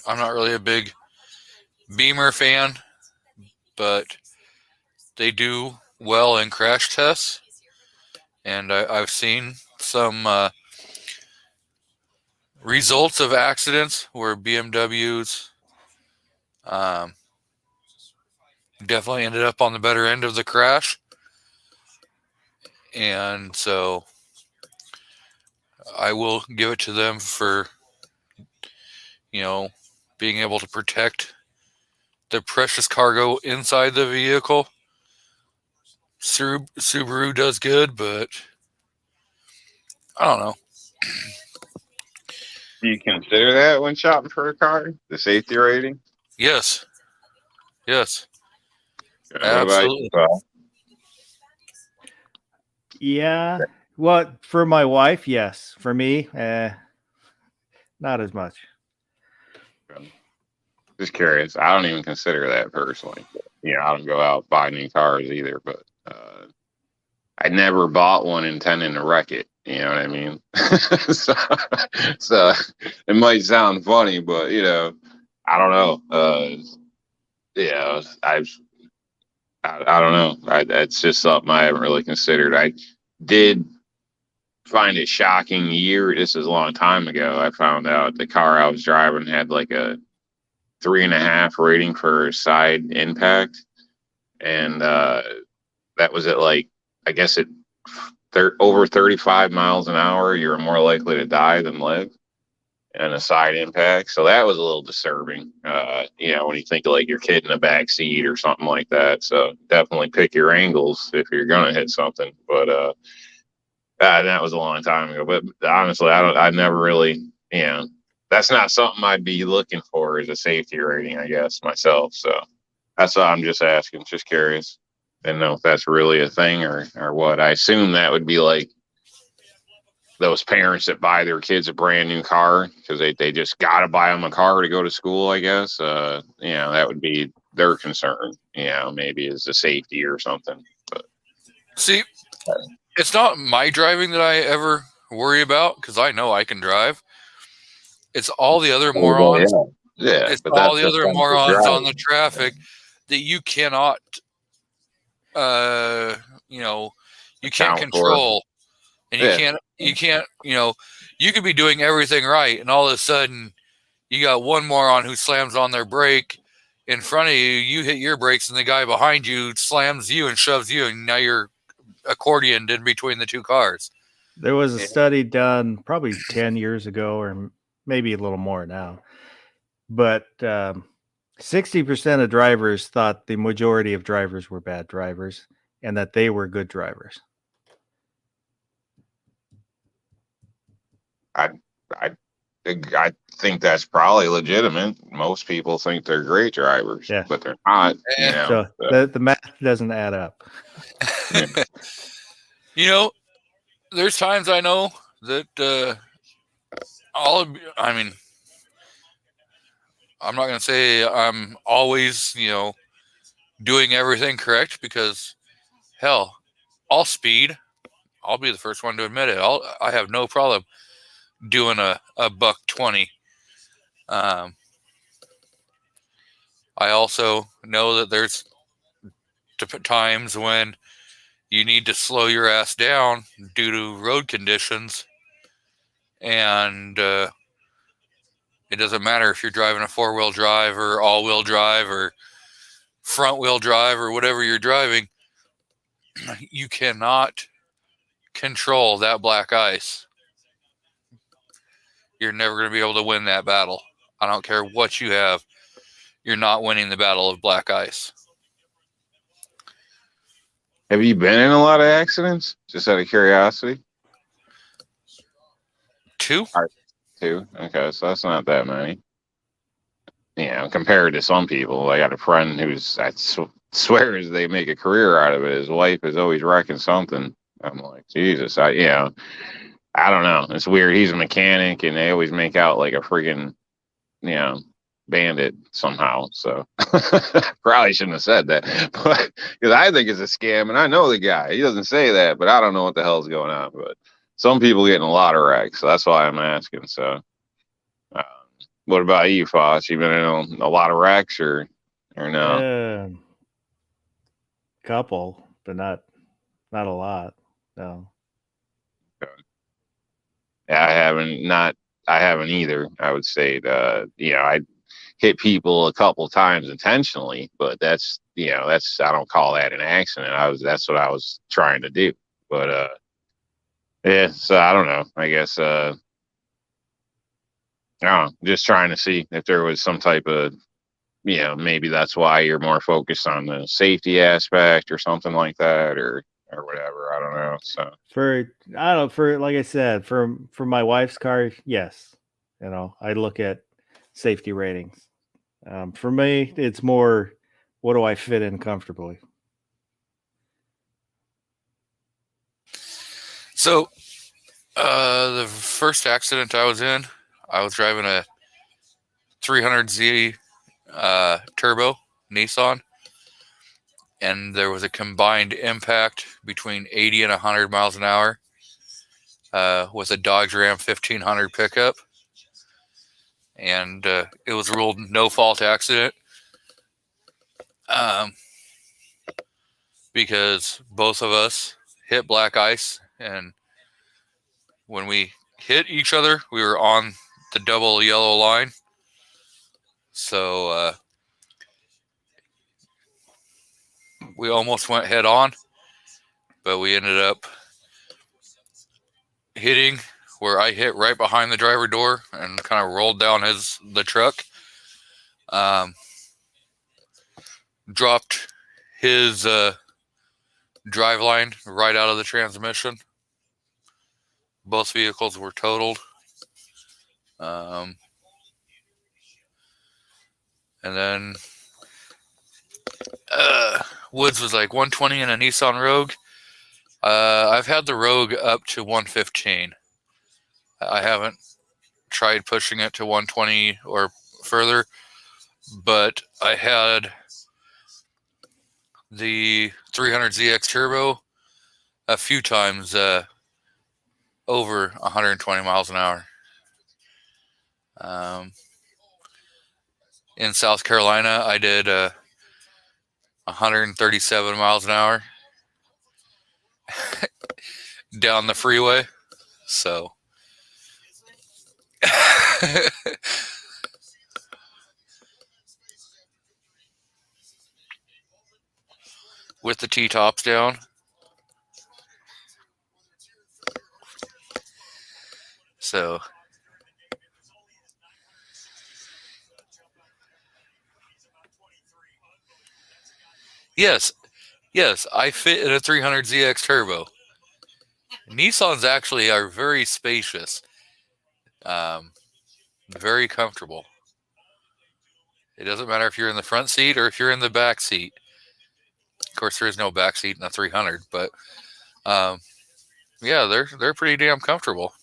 I'm not really a big Beamer fan, but they do well in crash tests, and I've seen some results of accidents where BMWs definitely ended up on the better end of the crash, and so I will give it to them for, you know, being able to protect the precious cargo inside the vehicle. Subaru does good, but I don't know. Do you consider that when shopping for a car? The safety rating? Yes. Yes. What about Absolutely. you, Paul? Yeah. Well, for my wife, yes. For me, not as much. Just curious. I don't even consider that personally. You know, I don't go out buy new cars either, but I never bought one intending to wreck it. You know what I mean? so it might sound funny, but you know, I don't know. Yeah, I don't know. That's just something I haven't really considered. I did find it shocking this is a long time ago. I found out the car I was driving had like a 3.5 rating for side impact, and that was at like, I guess at over 35 miles an hour, you're more likely to die than live in a side impact. So that was a little disturbing. You know, when you think of like your kid in the back seat or something like that. So definitely pick your angles if you're gonna hit something. But that was a long time ago. But honestly, I never really, you know, that's not something I'd be looking for as a safety rating, I guess, myself. So that's why I'm just asking, just curious. Didn't know if that's really a thing or what. I assume that would be like those parents that buy their kids a brand new car because they just got to buy them a car to go to school, I guess. You know, that would be their concern, you know, maybe is the safety or something. But See, it's not my driving that I ever worry about because I know I can drive. It's all the other morons. Yeah, it's but all that's the other morons on the driving. traffic that you cannot, you know, you can't Account for. control, and Yeah. you can't, you know, you could be doing everything right, and all of a sudden, you got one moron who slams on their brake in front of you. You hit your brakes, and the guy behind you slams you and shoves you, and now you're accordioned in between the two cars. There was a study done probably 10 years ago, or maybe a little more now, but 60% of drivers thought the majority of drivers were bad drivers and that they were good drivers. I think that's probably legitimate. Most people think they're great drivers, Yeah. but they're not. You know, so the math doesn't add up. Yeah. You know, there's times I know that I mean, I'm not going to say I'm always, you know, doing everything correct because, hell, I'll speed. I'll be the first one to admit it. I have no problem doing a $120. I also know that there's times when you need to slow your ass down due to road conditions, and it doesn't matter if you're driving a 4-wheel drive or all-wheel drive or front wheel drive or whatever you're driving, you cannot control that black ice. You're never going to be able to win that battle. I don't care what you have. You're not winning the battle of black ice. Have you been in a lot of accidents? Just out of curiosity. 2? 2. Okay, so that's not that many. Compared to some people. I got a friend who's, swears they make a career out of it. His wife is always wrecking something. I'm like, Jesus, I don't know. It's weird. He's a mechanic, and they always make out like a freaking, bandit somehow. So probably shouldn't have said that, but because I think it's a scam, and I know the guy. He doesn't say that, but I don't know what the hell's going on. But some people getting a lot of wrecks, so that's why I'm asking. So, what about you, Foss? You been in a lot of wrecks, or no? Couple, but not a lot. No. Yeah, I haven't either. I would say I hit people a couple times intentionally, but that's I don't call that an accident. That's what I was trying to do. But yeah, so I don't know. I guess I don't know, just trying to see if there was some type of maybe that's why you're more focused on the safety aspect or something like that, or whatever. I don't know. So for like I said, for my wife's car, yes. I look at safety ratings. For me, it's more, what do I fit in comfortably? So, the first accident I was in, I was driving a 300Z turbo Nissan, and there was a combined impact between 80 and 100 miles an hour with a Dodge Ram 1500 pickup. And it was ruled no fault accident because both of us hit black ice, and when we hit each other, we were on the double yellow line. So we almost went head on, but we ended up hitting where I hit right behind the driver door and kind of rolled down the truck. Dropped his drive line right out of the transmission. Both vehicles were totaled. And then Woods was like 120 in a Nissan Rogue. I've had the Rogue up to 115. I haven't tried pushing it to 120 or further, but I had the 300ZX Turbo a few times over 120 miles an hour. In South Carolina, I did 137 miles an hour down the freeway. So with the T-tops down. So yes, I fit in a 300ZX Turbo. Nissans actually are very spacious, very comfortable. It doesn't matter if you're in the front seat or if you're in the back seat. Of course, there is no back seat in a 300, but yeah, they're pretty damn comfortable.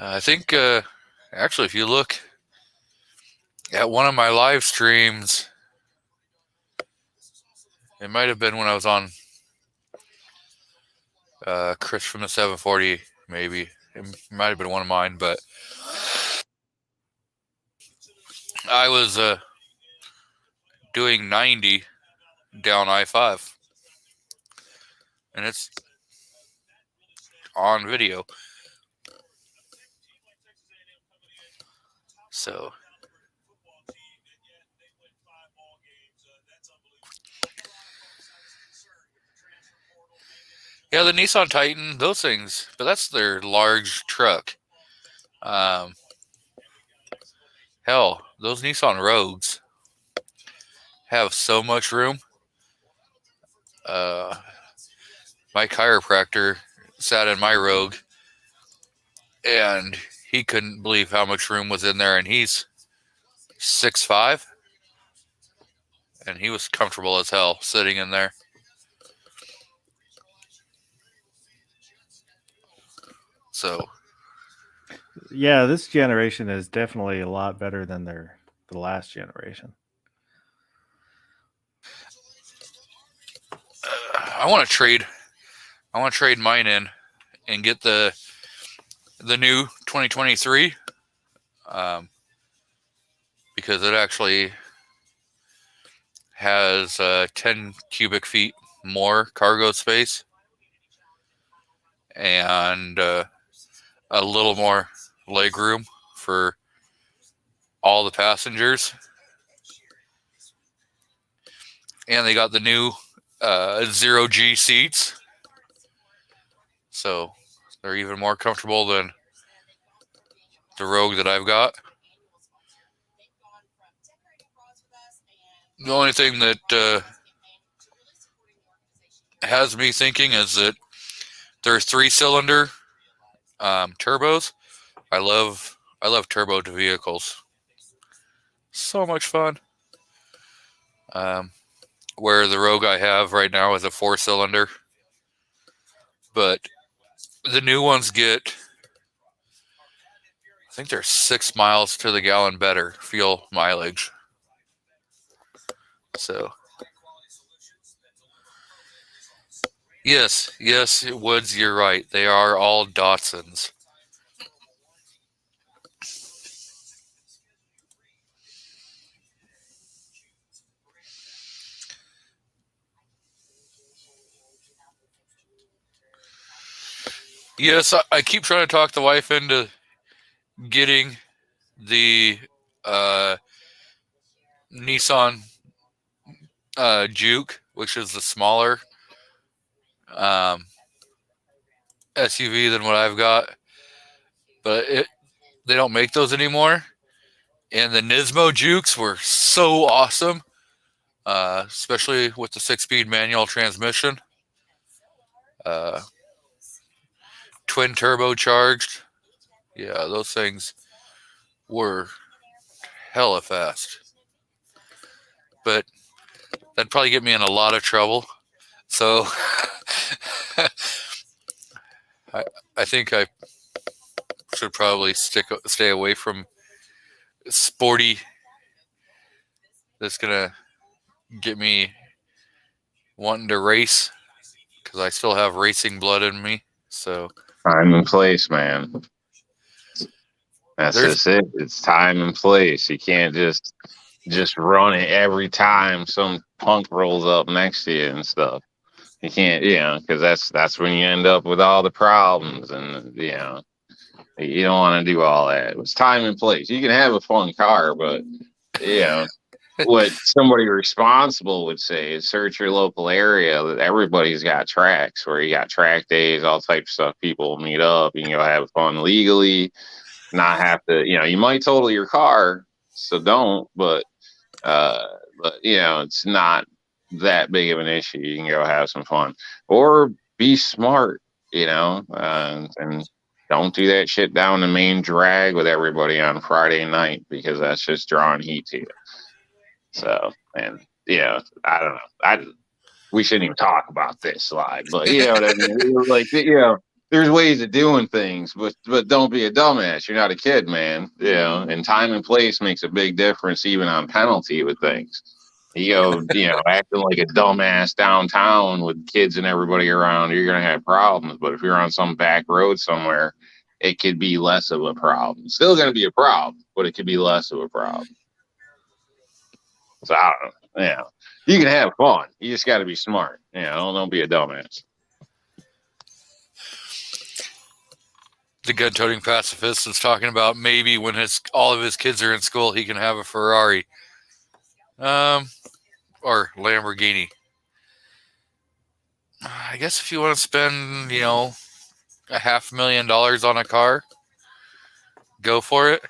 I think actually, if you look at one of my live streams, it might have been when I was on Chris from the 740, maybe. It might have been one of mine, but I was doing 90 down I-5. And it's on video. So, yeah, the Nissan Titan, those things, but that's their large truck. Um, hell, those Nissan Rogues have so much room. My chiropractor sat in my Rogue, and he couldn't believe how much room was in there, and he's 6'5", and he was comfortable as hell sitting in there. So, Yeah, this generation is definitely a lot better than the last generation. I want to trade mine in and get the new 2023, because it actually has 10 cubic feet more cargo space and a little more leg room for all the passengers. And they got the new 0G seats, so they're even more comfortable than the Rogue that I've got. The only thing that has me thinking is that they're 3-cylinder turbos. I love turbo vehicles. So much fun. Where the Rogue I have right now is a 4-cylinder, but the new ones get, I think they're 6 miles to the gallon better fuel mileage. So, yes, Woods, you're right. They are all Datsuns. Yes, I keep trying to talk the wife into getting the Nissan Juke, which is the smaller SUV than what I've got, but they don't make those anymore. And the Nismo Jukes were so awesome, especially with the 6-speed manual transmission, twin turbocharged. Yeah, those things were hella fast. But that'd probably get me in a lot of trouble. So I think I should probably stay away from sporty. That's gonna get me wanting to race, because I still have racing blood in me. So Time and place, man. That's just it. It's time and place. You can't just run it every time some punk rolls up next to you and stuff. You can't, because that's when you end up with all the problems, and you don't want to do all that. It's time and place. You can have a fun car, but what somebody responsible would say is search your local area. Everybody's got tracks where you got track days, all types of stuff. People meet up. You can go have fun legally, not have to. You might total your car, so don't. But it's not that big of an issue. You can go have some fun or be smart. And don't do that shit down the main drag with everybody on Friday night, because that's just drawing heat to you. So, and I don't know. We shouldn't even talk about this live, but you know what I mean? Like, there's ways of doing things, but don't be a dumbass. You're not a kid, man. And time and place makes a big difference, even on penalty with things. Acting like a dumbass downtown with kids and everybody around, you're gonna have problems. But if you're on some back road somewhere, it could be less of a problem. Still gonna be a problem, but it could be less of a problem. So I don't know. You can have fun. You just got to be smart. Don't be a dumbass. the gun-toting pacifist is talking about maybe when all of his kids are in school, he can have a Ferrari, or Lamborghini. I guess if you want to spend, $500,000 on a car, go for it.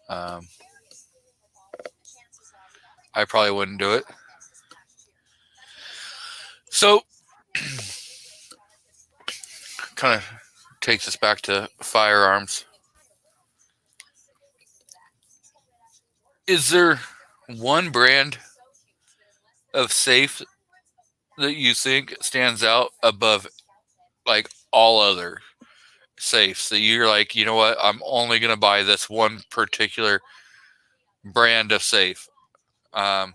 I probably wouldn't do it. So, kind of takes us back to firearms. Is there one brand of safe that you think stands out above like all other safes that you're like, you know what, I'm only going to buy this one particular brand of safe? Rob?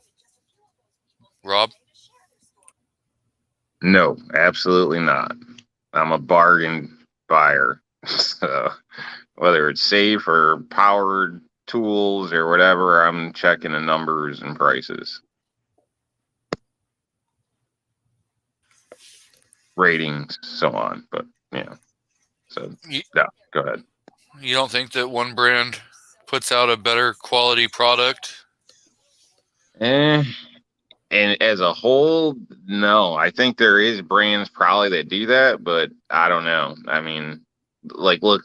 No, absolutely not. I'm a bargain buyer. So whether it's safe or powered tools or whatever, I'm checking the numbers and prices. Ratings, so on. But yeah. So yeah, go ahead. You don't think that one brand puts out a better quality product? And as a whole, no. I think there is brands probably that do that, but I don't know. I mean, like look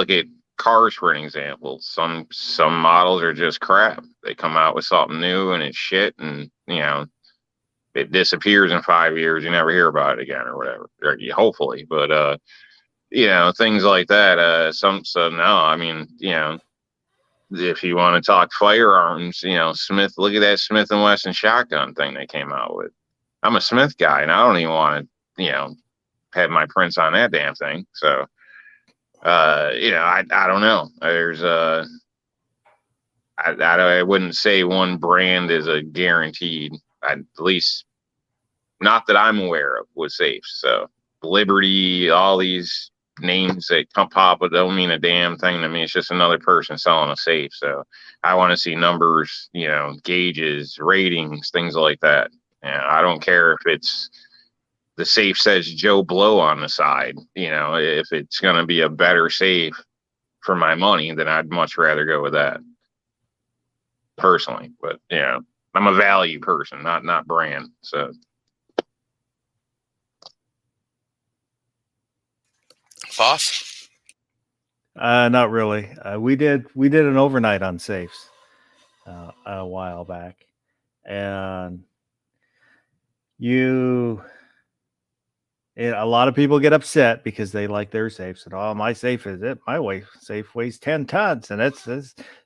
at cars for an example. Some models are just crap. They come out with something new and it's shit, and it disappears in 5 years. You never hear about it again or whatever. Hopefully, but things like that. So no. I mean, if you want to talk firearms, Smith, look at that Smith & Wesson shotgun thing they came out with. I'm a Smith guy, and I don't even want to, have my prints on that damn thing. So, I don't know. There's I wouldn't say one brand is a guaranteed, at least not that I'm aware of, with safes. So Liberty, all these names that come pop up don't mean a damn thing to me. It's just another person selling a safe. So I want to see numbers, gauges, ratings, things like that. I don't care if it's the safe says Joe Blow on the side. If it's going to be a better safe for my money, then I'd much rather go with that personally. But I'm a value person, not brand. So Foss? Not really. We did an overnight on safes a while back, and a lot of people get upset because they like their safes, and my safe is it. My safe weighs 10 tons, and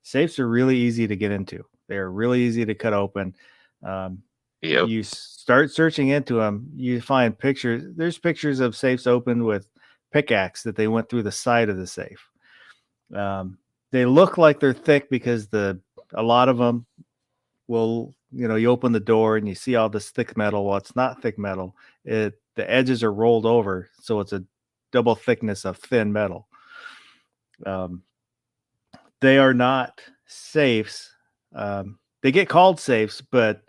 safes are really easy to get into. They're really easy to cut open. Yep. You start searching into them, you find pictures. There's pictures of safes opened with pickaxe that they went through the side of the safe. They look like they're thick because a lot of them will, you open the door and you see all this thick metal. Well, it's not thick metal. The edges are rolled over, so it's a double thickness of thin metal. They are not safes. They get called safes, but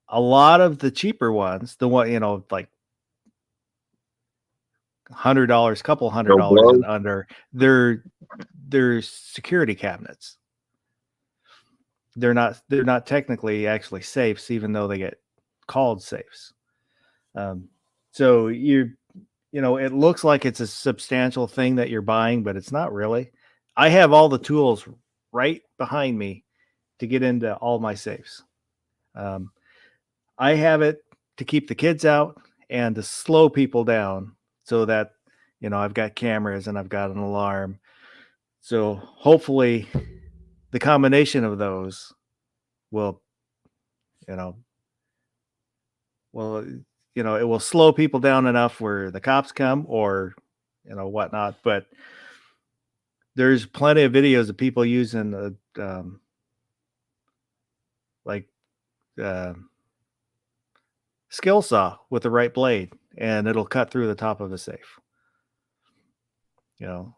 a lot of the cheaper ones, the one, like $100, couple $100 and under, they're security cabinets. They're not technically actually safes, even though they get called safes. So it looks like it's a substantial thing that you're buying, but it's not really. I have all the tools right behind me to get into all my safes. I have it to keep the kids out and to slow people down, so that, I've got cameras and I've got an alarm. So hopefully the combination of those will, it will slow people down enough where the cops come or, whatnot. But there's plenty of videos of people using skill saw with the right blade, and it'll cut through the top of a safe.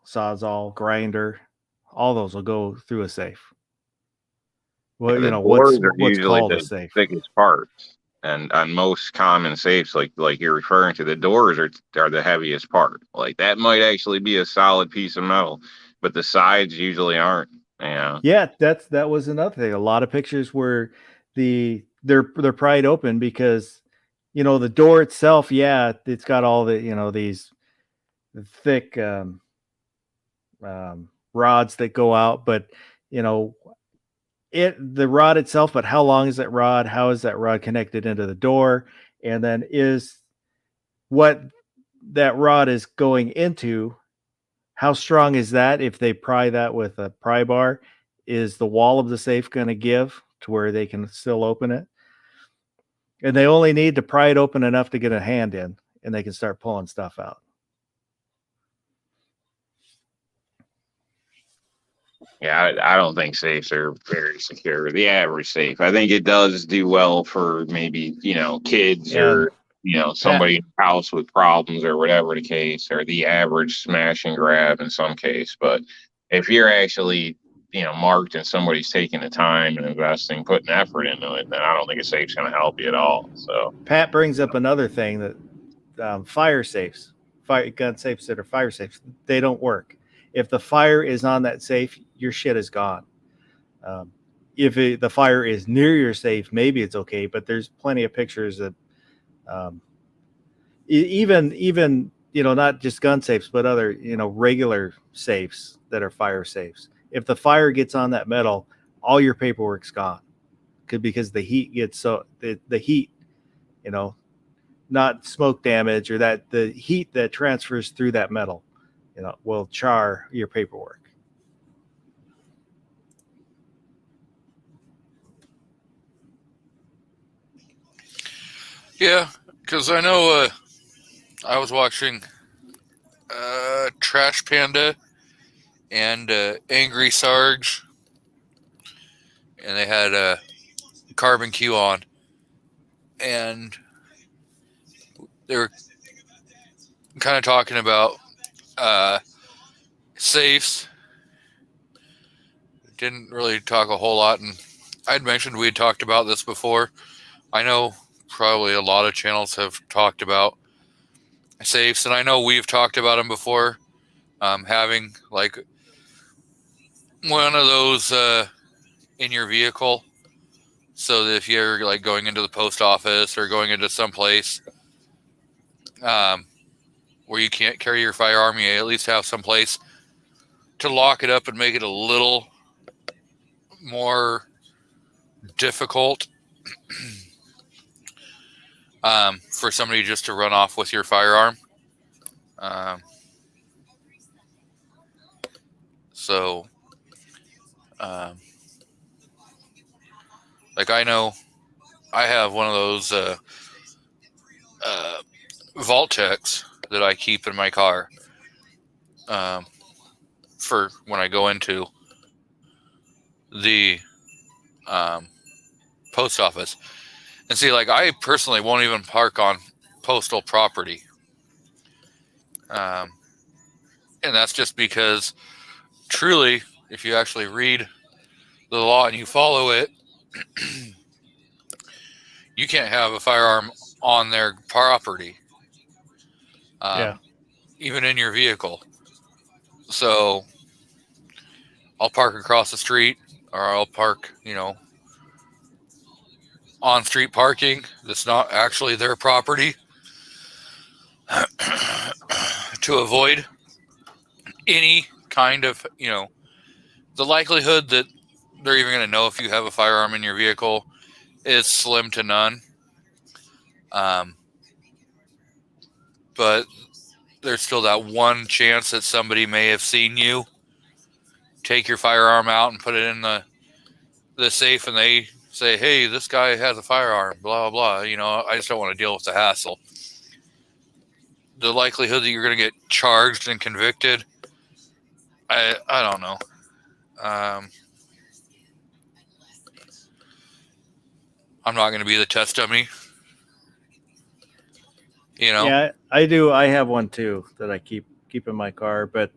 Sawzall, grinder, all those will go through a safe. Well, the what's doors are usually called the a safe. thickest parts. And on most common safes, like you're referring to, the doors are the heaviest part. Like that might actually be a solid piece of metal, but the sides usually aren't. Yeah. Yeah, that was another thing. A lot of pictures where they're pried open because the door itself, yeah, it's got all the these thick rods that go out, but you know the rod itself. But how long is that rod? How is that rod connected into the door? And then is what that rod is going into, how strong is that? If they pry that with a pry bar, is the wall of the safe going to give to where they can still open it? And they only need to pry it open enough to get a hand in, and they can start pulling stuff out. Yeah, I don't think safes are very secure. The average safe, I think it does do well for maybe, kids And or, somebody in the house with problems or whatever the case, or the average smash and grab in some case. But if you're actually, marked and somebody's taking the time and investing, putting effort into it, then I don't think a safe's going to help you at all. So Pat brings up another thing that fire safes, gun safes that are fire safes, they don't work. If the fire is on that safe, your shit is gone. If the fire is near your safe, maybe it's okay, but there's plenty of pictures that even not just gun safes, but other regular safes that are fire safes. If the fire gets on that metal, all your paperwork's gone, because the heat gets the heat, not smoke damage, or that the heat that transfers through that metal, will char your paperwork. Yeah, because I know I was watching Trash Panda and Angry Sarge, and they had Carbon Q on, and they were kind of talking about safes. Didn't really talk a whole lot, and I'd mentioned we had talked about this before. I know probably a lot of channels have talked about safes, and I know we've talked about them before. Having like one of those in your vehicle, so that if you're like going into the post office or going into some place where you can't carry your firearm, you at least have some place to lock it up and make it a little more difficult for somebody just to run off with your firearm. Like I know I have one of those Vault-Tec's that I keep in my car for when I go into the post office. And see, like I personally won't even park on postal property. And that's just because truly, if you actually read the law and you follow it, you can't have a firearm on their property, even in your vehicle. So I'll park across the street, or I'll park, on street parking that's not actually their property to avoid any kind of, the likelihood that they're even going to know if you have a firearm in your vehicle is slim to none. But there's still that one chance that somebody may have seen you take your firearm out and put it in the safe, and they say, hey, this guy has a firearm, blah, blah, I just don't want to deal with the hassle. The likelihood that you're going to get charged and convicted, I don't know. I'm not going to be the test dummy. Yeah, I do. I have one too that I keep in my car, but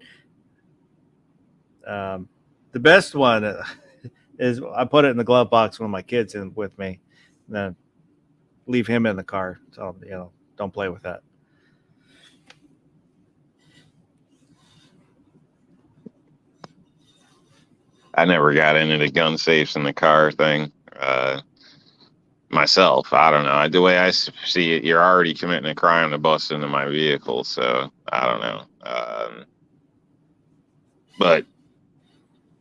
the best one is I put it in the glove box when my kid's in with me. And then leave him in the car. So, don't play with that. I never got into the gun safes in the car thing myself. I don't know. The way I see it, you're already committing a crime to bust into my vehicle. So I don't know. But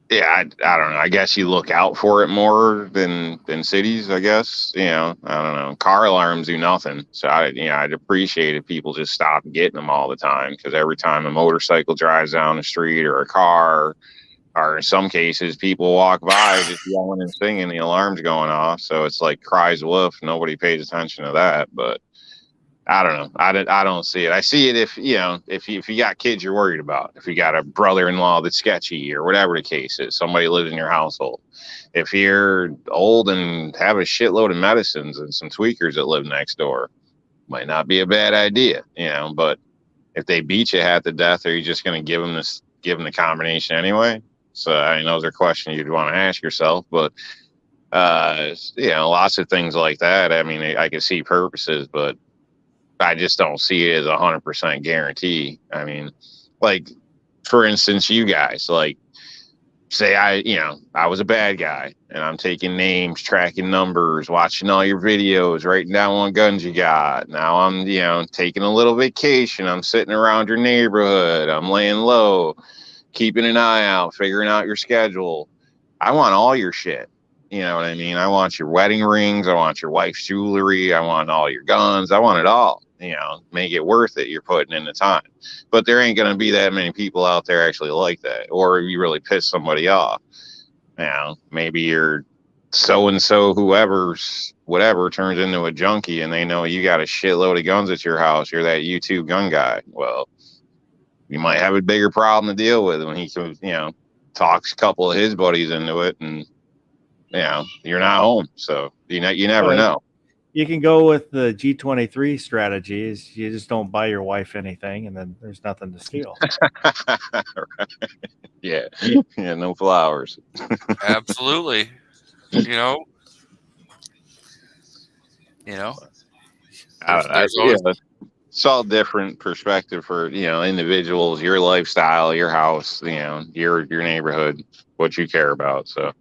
yeah, I don't know. I guess you look out for it more than cities. I guess I don't know. Car alarms do nothing. So I'd appreciate if people just stop getting them all the time, because every time a motorcycle drives down the street or a car, or in some cases people walk by just yelling and singing, the alarm's going off. So it's like cries wolf. Nobody pays attention to that. But I don't know. I don't see it. I see it if you got kids you're worried about, if you got a brother-in-law that's sketchy or whatever the case is, somebody lives in your household. If you're old and have a shitload of medicines and some tweakers that live next door, might not be a bad idea, But if they beat you half to death, are you just going to give them the combination anyway? So those are questions you'd want to ask yourself. But lots of things like that. I mean, I can see purposes, but I just don't see it as 100% guarantee. I mean, like, for instance, you guys, like, say I was a bad guy and I'm taking names, tracking numbers, watching all your videos, writing down what guns you got. Now I'm, taking a little vacation. I'm sitting around your neighborhood. I'm laying low, keeping an eye out, figuring out your schedule. I want all your shit. You know what I mean? I want your wedding rings. I want your wife's jewelry. I want all your guns. I want it all. Make it worth it. You're putting in the time. But there ain't going to be that many people out there actually like that. Or you really piss somebody off. Maybe you're so-and-so, whatever turns into a junkie and they know you got a shitload of guns at your house. You're that YouTube gun guy. Well, you might have a bigger problem to deal with when he can, talks a couple of his buddies into it, and you're not home. So you never know. You can go with the G23 strategy. Is you just don't buy your wife anything, and then there's nothing to steal. Yeah, no flowers. Absolutely. It's all different perspective for individuals, your lifestyle, your house, your neighborhood, what you care about. So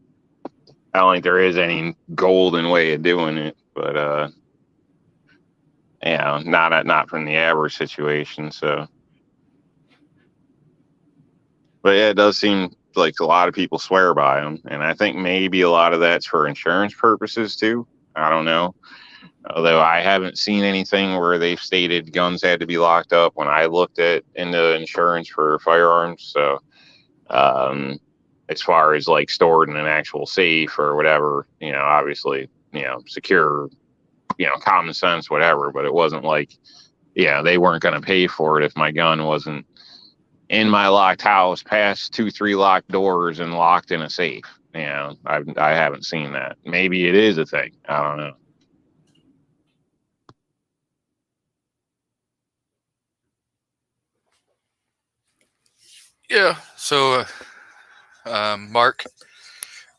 I don't think there is any golden way of doing it, but not from the average situation. So, but yeah, it does seem like a lot of people swear by them, and I think maybe a lot of that's for insurance purposes too. I don't know. Although I haven't seen anything where they've stated guns had to be locked up when I looked into insurance for firearms. So, as far as like stored in an actual safe or whatever, obviously, secure, common sense, whatever. But it wasn't like, they weren't going to pay for it if my gun wasn't in my locked house, past 2-3 locked doors and locked in a safe. I haven't seen that. Maybe it is a thing. I don't know. Yeah. So, Mark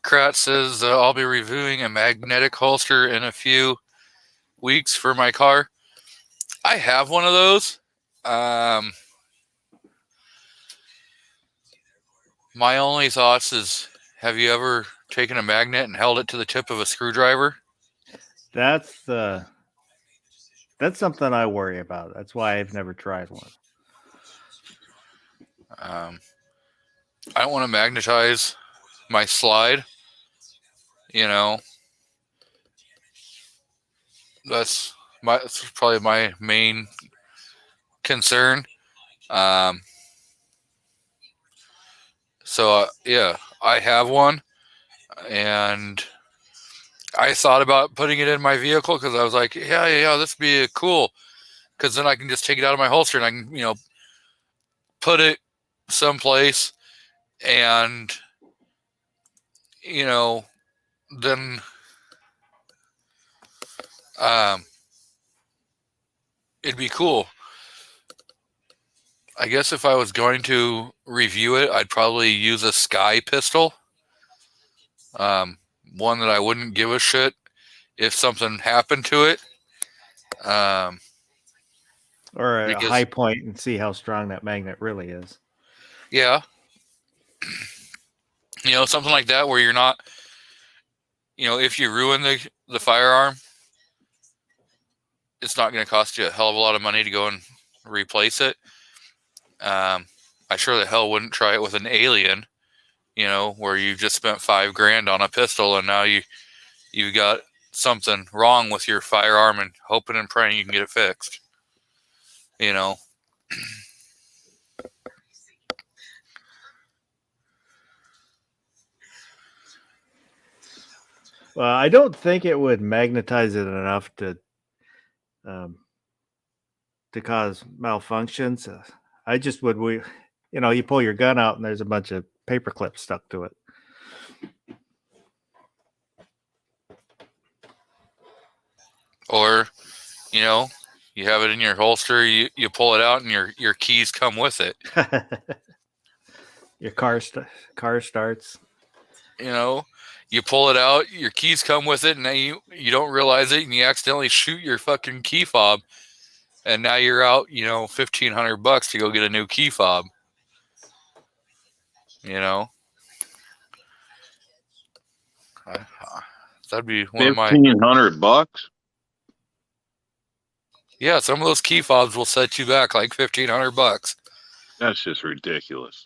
Kratz says I'll be reviewing a magnetic holster in a few weeks for my car. I have one of those. My only thoughts is, have you ever taken a magnet and held it to the tip of a screwdriver? That's something I worry about. That's why I've never tried one. I don't want to magnetize my slide. That's probably my main concern. So I have one, and I thought about putting it in my vehicle because I was like, yeah, this would be cool, because then I can just take it out of my holster and I can, put it someplace, and then it'd be cool. I guess if I was going to review it, I'd probably use a Sky pistol. One that I wouldn't give a shit if something happened to it. Or a Because- high point and see how strong that magnet really is. Yeah. Something like that where you're not, if you ruin the firearm, it's not going to cost you a hell of a lot of money to go and replace it. I sure the hell wouldn't try it with an Alien, where you just spent $5,000 on a pistol and now you've got something wrong with your firearm and hoping and praying you can get it fixed. Well, I don't think it would magnetize it enough to cause malfunctions. I just would, you pull your gun out and there's a bunch of paper clips stuck to it. Or, you have it in your holster, you pull it out and your keys come with it. Your car starts. You pull it out, your keys come with it, and now you don't realize it, and you accidentally shoot your fucking key fob, and now you're out, $1,500 to go get a new key fob. That'd be one of my. $1,500. Yeah, some of those key fobs will set you back like $1,500. That's just ridiculous.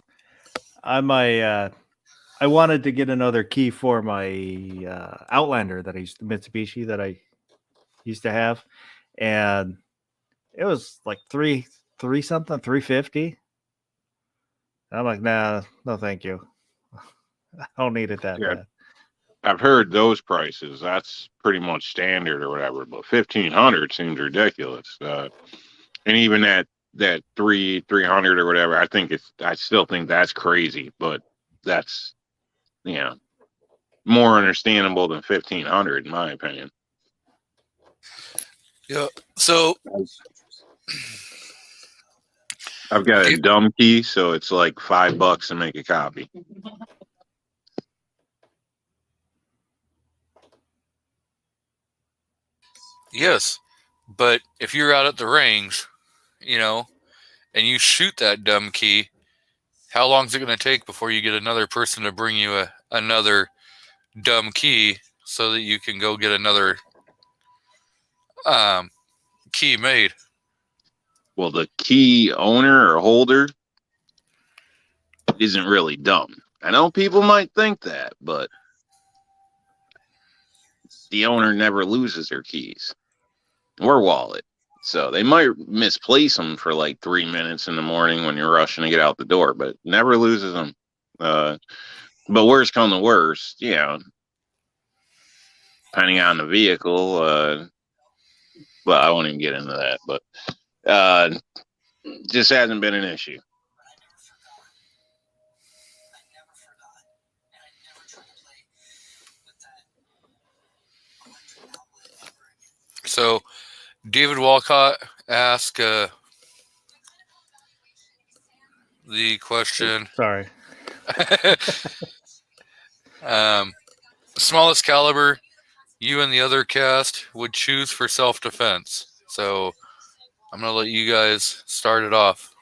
I wanted to get another key for my Outlander the Mitsubishi that I used to have, and it was like three something, $350. I'm like, nah, no, thank you. I don't need it that bad. I've heard those prices. That's pretty much standard or whatever, but $1,500 seems ridiculous. And even that 300 or whatever, I still think that's crazy, but that's more understandable than $1,500 in my opinion. Yeah. So I've got a dumb key, so it's like $5 to make a copy. Yes, but if you're out at the range, and you shoot that dumb key, how long is it going to take before you get another person to bring you another dumb key so that you can go get another key made? Well, the key owner or holder isn't really dumb. I know people might think that, but the owner never loses their keys or wallet. So they might misplace them for like 3 minutes in the morning when you're rushing to get out the door, but never loses them. But worst come to worst, depending on the vehicle, well, I won't even get into that, but just hasn't been an issue. So David Walcott asked the question. Sorry. Smallest caliber you and the other cast would choose for self-defense. So I'm going to let you guys start it off.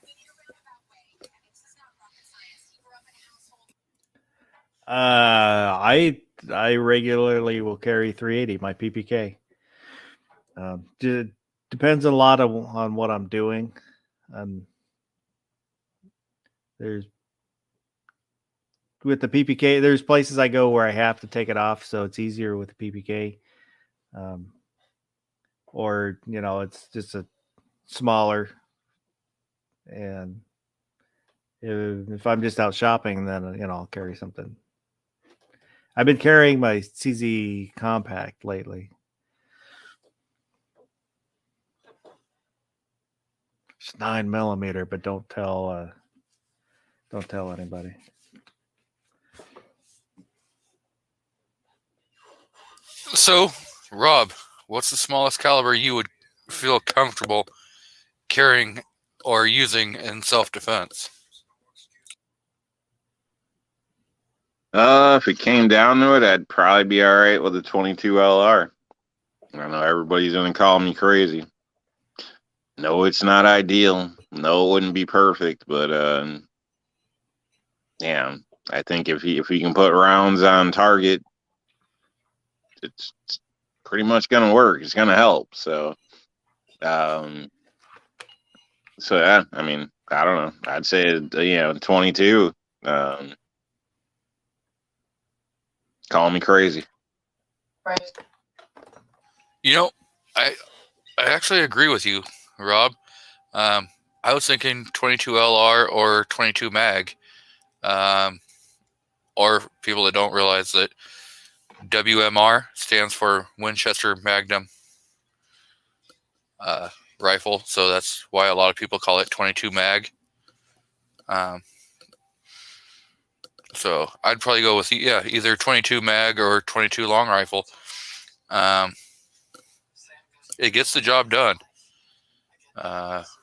I regularly will carry 380, my PPK. Depends a lot on what I'm doing. With the PPK, there's places I go where I have to take it off, so it's easier with the PPK. Or it's just a smaller. And if I'm just out shopping, then I'll carry something. I've been carrying my CZ Compact lately. It's 9mm, but don't tell anybody. So, Rob, what's the smallest caliber you would feel comfortable carrying or using in self-defense? If it came down to it, I'd probably be all right with a 22 LR. I know everybody's gonna call me crazy, No, it's not ideal. No, it wouldn't be perfect, but yeah, I think if he can put rounds on target, it's pretty much gonna work. It's gonna help. So, yeah, I mean, I don't know. I'd say 22. Call me crazy. Right. You know, I actually agree with you, Rob. I was thinking 22 LR or 22 mag. Or people that don't realize that WMR stands for Winchester Magnum rifle, so that's why a lot of people call it 22 mag. So I'd probably go with either 22 mag or 22 long rifle. It gets the job done.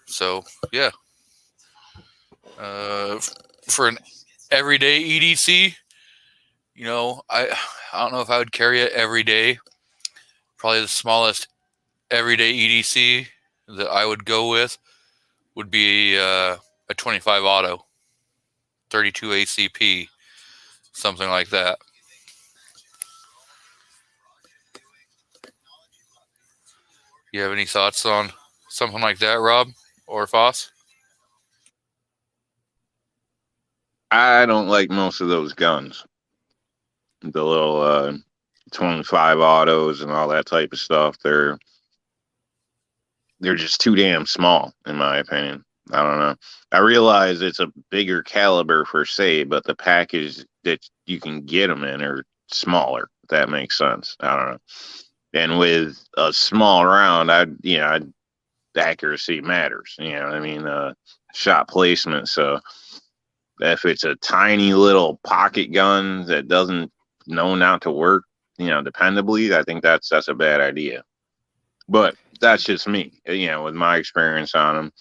So yeah, for an everyday EDC, I don't know if I would carry it every day. Probably the smallest everyday EDC that I would go with would be a 25 auto, 32 ACP, something like that. You have any thoughts on something like that, Rob or Foss? I don't like most of those guns. The little 25 autos and all that type of stuff. They're just too damn small, in my opinion. I don't know. I realize it's a bigger caliber per se, but the package that you can get them in are smaller. If that makes sense. I don't know. And with a small round, accuracy matters. I mean, shot placement. So if it's a tiny little pocket gun that doesn't know not to work, dependably, I think that's a bad idea. But that's just me, with my experience on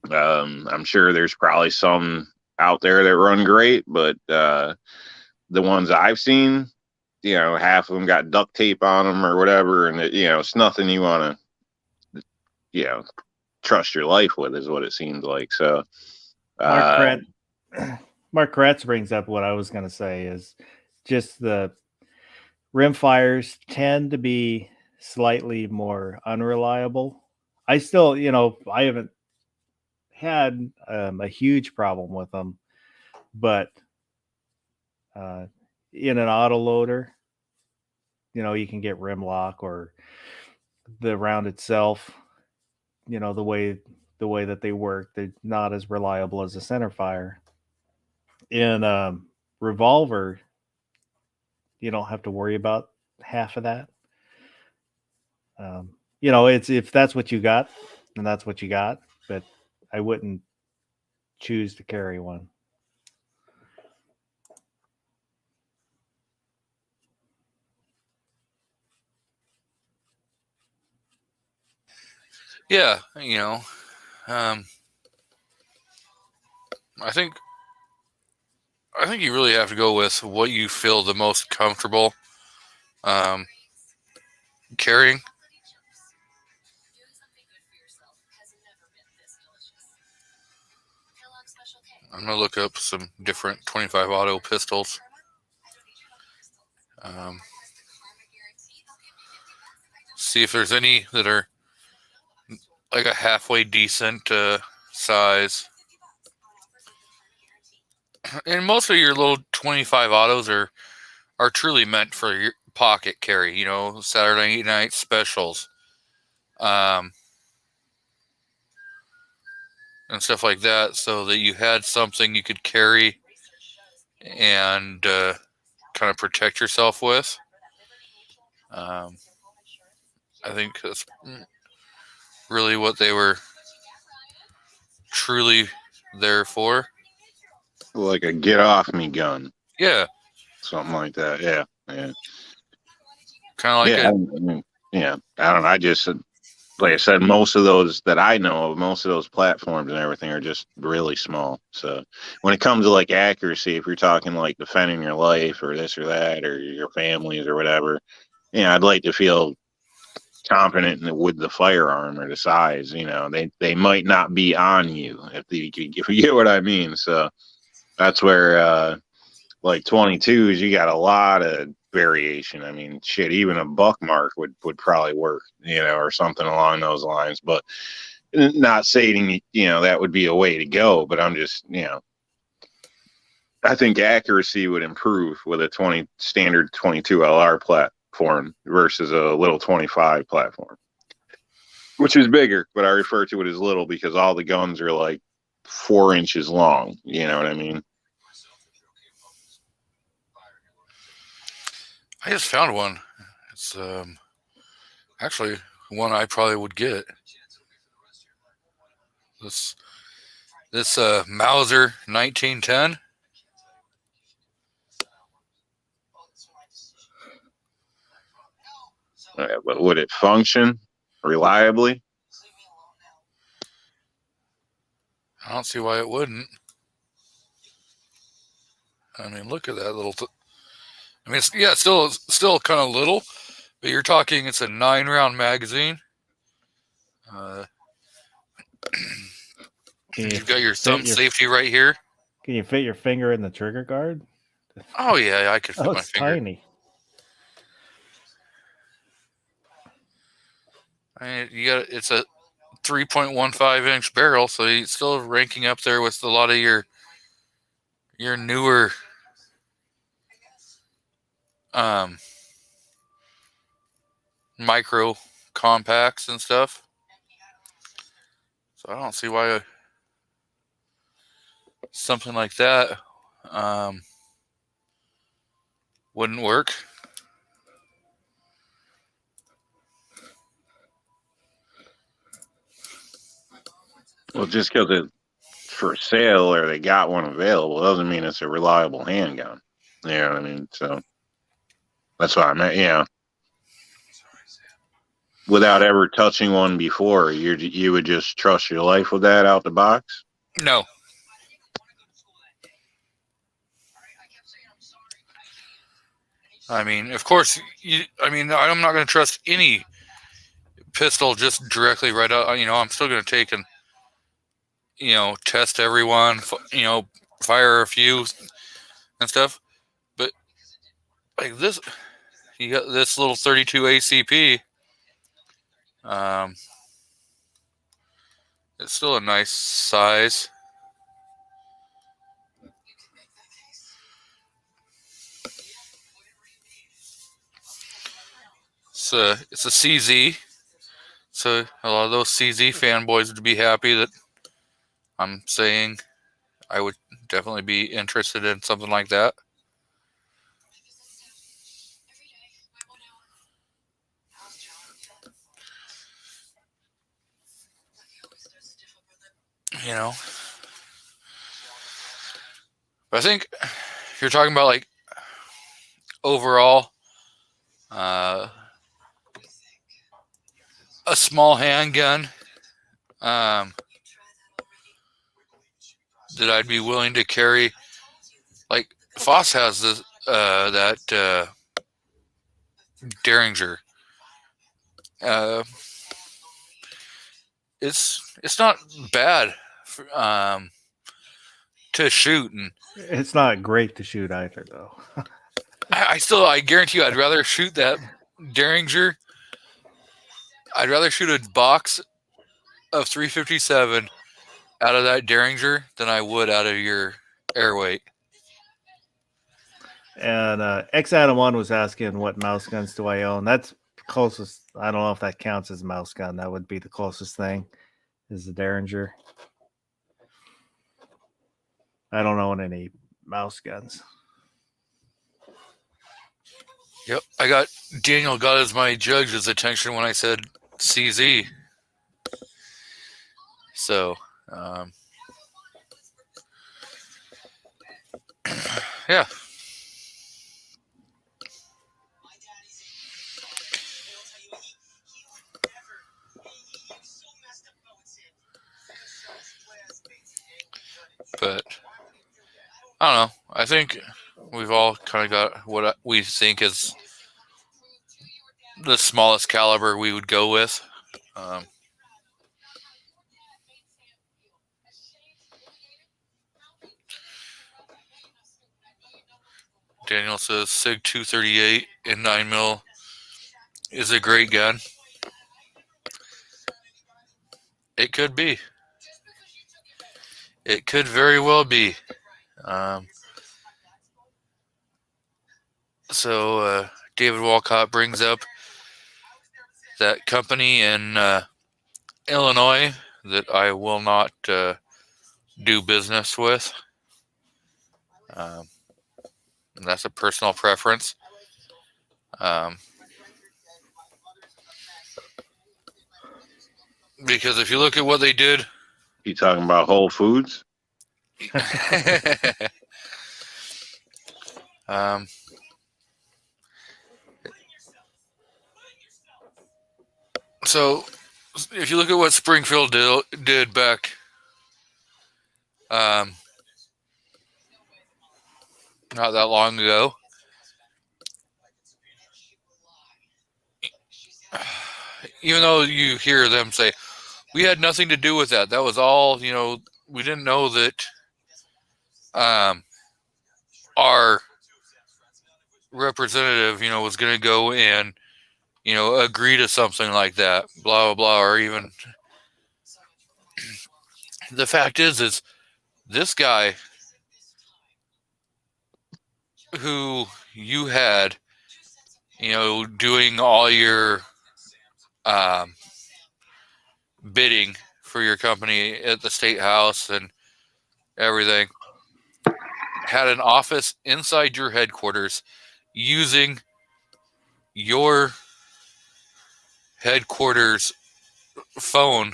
them. I'm sure there's probably some out there that run great, but the ones I've seen, half of them got duct tape on them or whatever, and it's nothing you want to, trust your life with, is what it seems like. So, Mark Kretz brings up what I was going to say is just the rimfires tend to be slightly more unreliable. I still, I haven't had a huge problem with them, but in an autoloader, you can get rim lock, or the round itself, the way that they work, they're not as reliable as a center fire. In revolver, you don't have to worry about half of that. It's, if that's what you got, then that's what you got, but I wouldn't choose to carry one. Yeah, I think you really have to go with what you feel the most comfortable carrying. I'm going to look up some different 25 auto pistols. See if there's any that are like a halfway decent size. And most of your little 25 autos are truly meant for your pocket carry, Saturday night specials. And stuff like that, so that you had something you could carry and kind of protect yourself with. I think that's really what they were truly there for. Like a get off me gun. Yeah. Something like that. Yeah. Yeah. Kind of like I don't know. I just, like I said, most of those that I know of, most of those platforms and everything are just really small. So when it comes to like accuracy, if you're talking like defending your life or this or that or your families or whatever, I'd like to feel competent with the firearm or the size. They might not be on you if you get what I mean. So that's where like 22s, you got a lot of variation. I mean, shit, even a buck mark would probably work, or something along those lines. But not saying that would be a way to go, but I'm just I think accuracy would improve with a standard 22 LR platform versus a little 25 platform, which is bigger, but I refer to it as little because all the guns are like 4 inches long. You know what I mean? I just found one. It's actually one I probably would get. This Mauser 1910. But would it function reliably? I don't see why it wouldn't. I mean, look at that little. I mean, it's still kind of little, but you're talking. It's a 9-round magazine. You've got your thumb safety right here. Can you fit your finger in the trigger guard? Oh yeah, I could fit my it's finger. Tiny. I mean, it's a 3.15-inch barrel, so it's still ranking up there with a lot of your newer micro compacts and stuff. So I don't see why something like that wouldn't work. Well, just because it's for sale or they got one available doesn't mean it's a reliable handgun. You know what I mean? So that's what I meant. Without ever touching one before, you would just trust your life with that out the box? No. I mean, of course, I'm not going to trust any pistol just directly right out. I'm still going to take and, test everyone, fire a few and stuff. But like this, you got this little 32 ACP. It's still a nice size. It's a CZ. So a lot of those CZ fanboys would be happy that I'm saying I would definitely be interested in something like that. But I think if you're talking about like overall, a small handgun that I'd be willing to carry. Like Foss has this that Derringer. It's not bad to shoot, and it's not great to shoot either, though. I guarantee you, I'd rather shoot that Derringer. I'd rather shoot a box of 357 out of that Derringer than I would out of your Airweight. And X Adam 1 was asking what mouse guns do I own. That's closest. I don't know if that counts as a mouse gun. That would be the closest thing, is the Derringer. I don't own any mouse guns. Yep, Daniel got my judge's attention when I said CZ. So, yeah. But I don't know. I think we've all kind of got what we think is the smallest caliber we would go with. Daniel says Sig 238 and 9mm is a great gun. It could be. It could very well be. So David Walcott brings up that company in Illinois that I will not do business with. And that's a personal preference. Because if you look at what they did, You talking about Whole Foods? So if you look at what Springfield did back not that long ago, even though you hear them say, we had nothing to do with that. That was all, we didn't know that our representative, was going to go and, agree to something like that, blah, blah, blah, or even the fact is this guy who you had, doing all your bidding for your company at the state house and everything, had an office inside your headquarters using your headquarters phone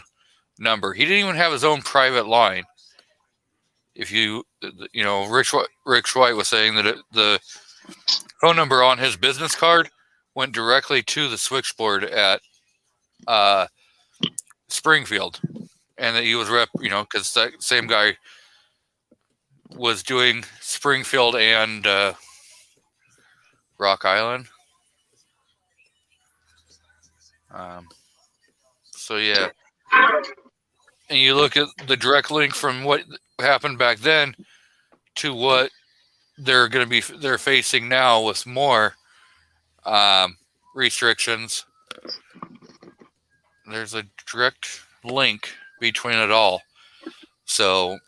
number. He didn't even have his own private line. If Rick White was saying that the phone number on his business card went directly to the switchboard at Springfield, and that he was because that same guy was doing Springfield and Rock Island. So yeah, and you look at the direct link from what happened back then to what they're facing now with more restrictions. There's a direct link between it all. So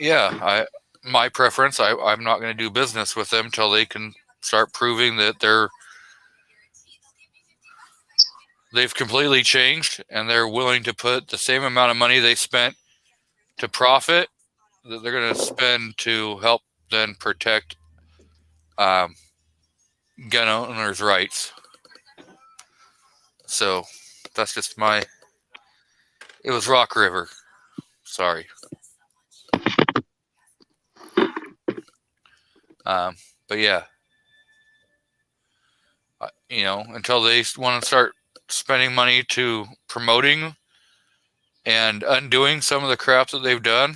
yeah, my preference, I'm not going to do business with them until they can start proving that they've completely changed and they're willing to put the same amount of money they spent to profit that they're going to spend to help then protect gun owners' rights. So that's just it was Rock River. Sorry. But yeah, until they want to start spending money to promoting and undoing some of the crap that they've done,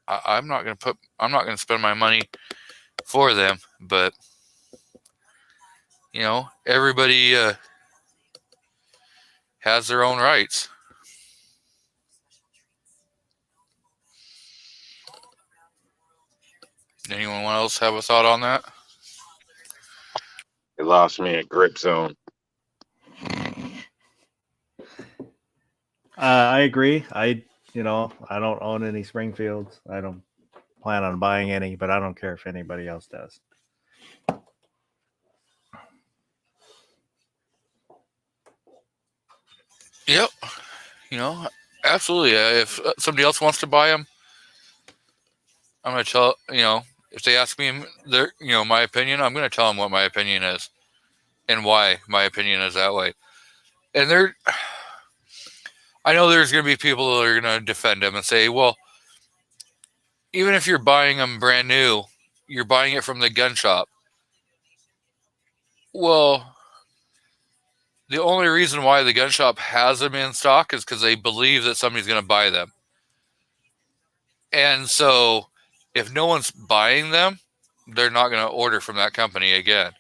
I'm not going to spend my money for them. But everybody has their own rights. Anyone else have a thought on that? It lost me at Grip Zone. I agree. I don't own any Springfields. I don't plan on buying any, but I don't care if anybody else does. Yep. Absolutely. If somebody else wants to buy them, I'm going to tell, if they ask me my opinion, I'm going to tell them what my opinion is and why my opinion is that way. And I know there's going to be people that are going to defend them and say, well, even if you're buying them brand new, you're buying it from the gun shop. Well, the only reason why the gun shop has them in stock is because they believe that somebody's going to buy them. And so if no one's buying them, they're not going to order from that company again.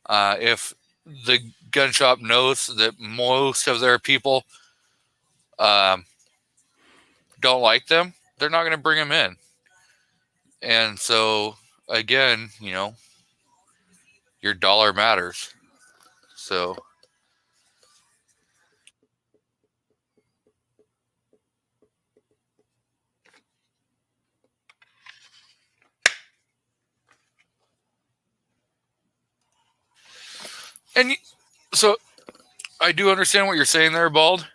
If the gun shop knows that most of their people don't like them, they're not going to bring them in. And so, again, your dollar matters. So, and so I do understand what you're saying there, Bald.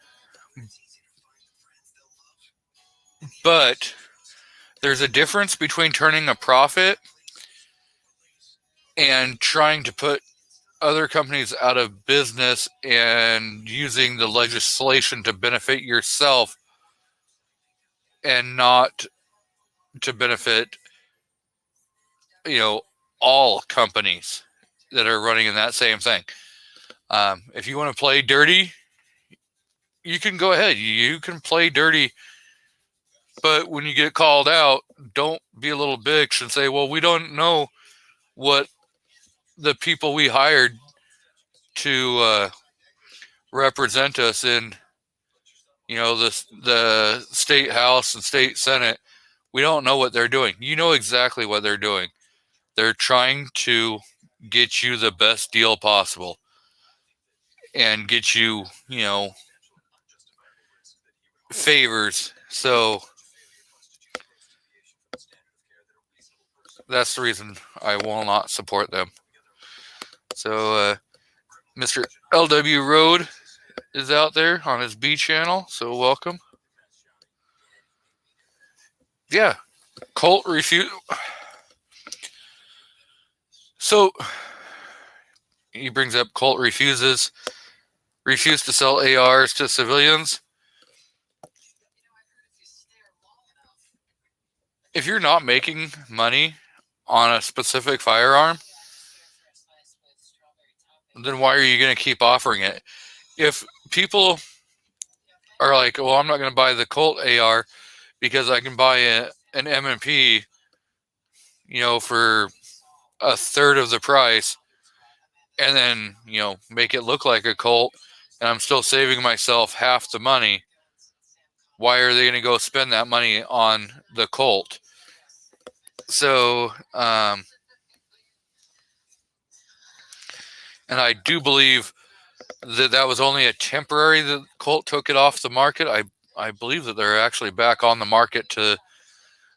But there's a difference between turning a profit and trying to put other companies out of business and using the legislation to benefit yourself and not to benefit, all companies that are running in that same thing. If you want to play dirty, you can go ahead. You can play dirty. But when you get called out, don't be a little bitch and say, well, we don't know what the people we hired to represent us in, the state house and state senate. We don't know what they're doing. You know exactly what they're doing. They're trying to get you the best deal possible and get you, favors. So that's the reason I will not support them. So Mr. LW Road is out there on his B channel, so welcome. Yeah, Colt refuse. So he brings up Colt refused to sell ARs to civilians. If you're not making money on a specific firearm, then why are you going to keep offering it? If people are like, well, I'm not going to buy the Colt AR because I can buy an M&P, for a third of the price, and then, make it look like a Colt, and I'm still saving myself half the money, why are they going to go spend that money on the Colt? So, and I do believe that was only a temporary, that Colt took it off the market. I believe that they're actually back on the market to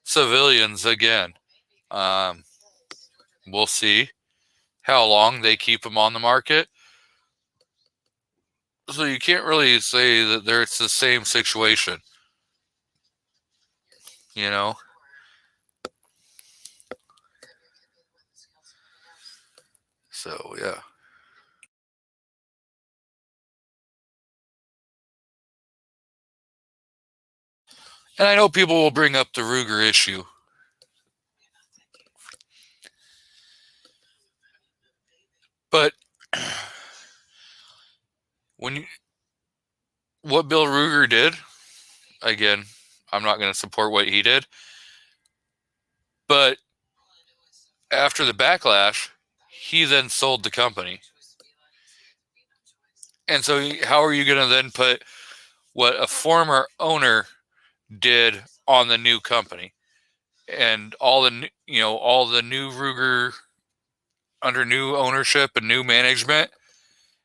civilians again. We'll see how long they keep them on the market. So you can't really say that it's the same situation. So, yeah. And I know people will bring up the Ruger issue. But what Bill Ruger did, again, I'm not going to support what he did. But after the backlash, he then sold the company. And so how are you going to then put what a former owner did on the new company? And all the new Ruger under new ownership and new management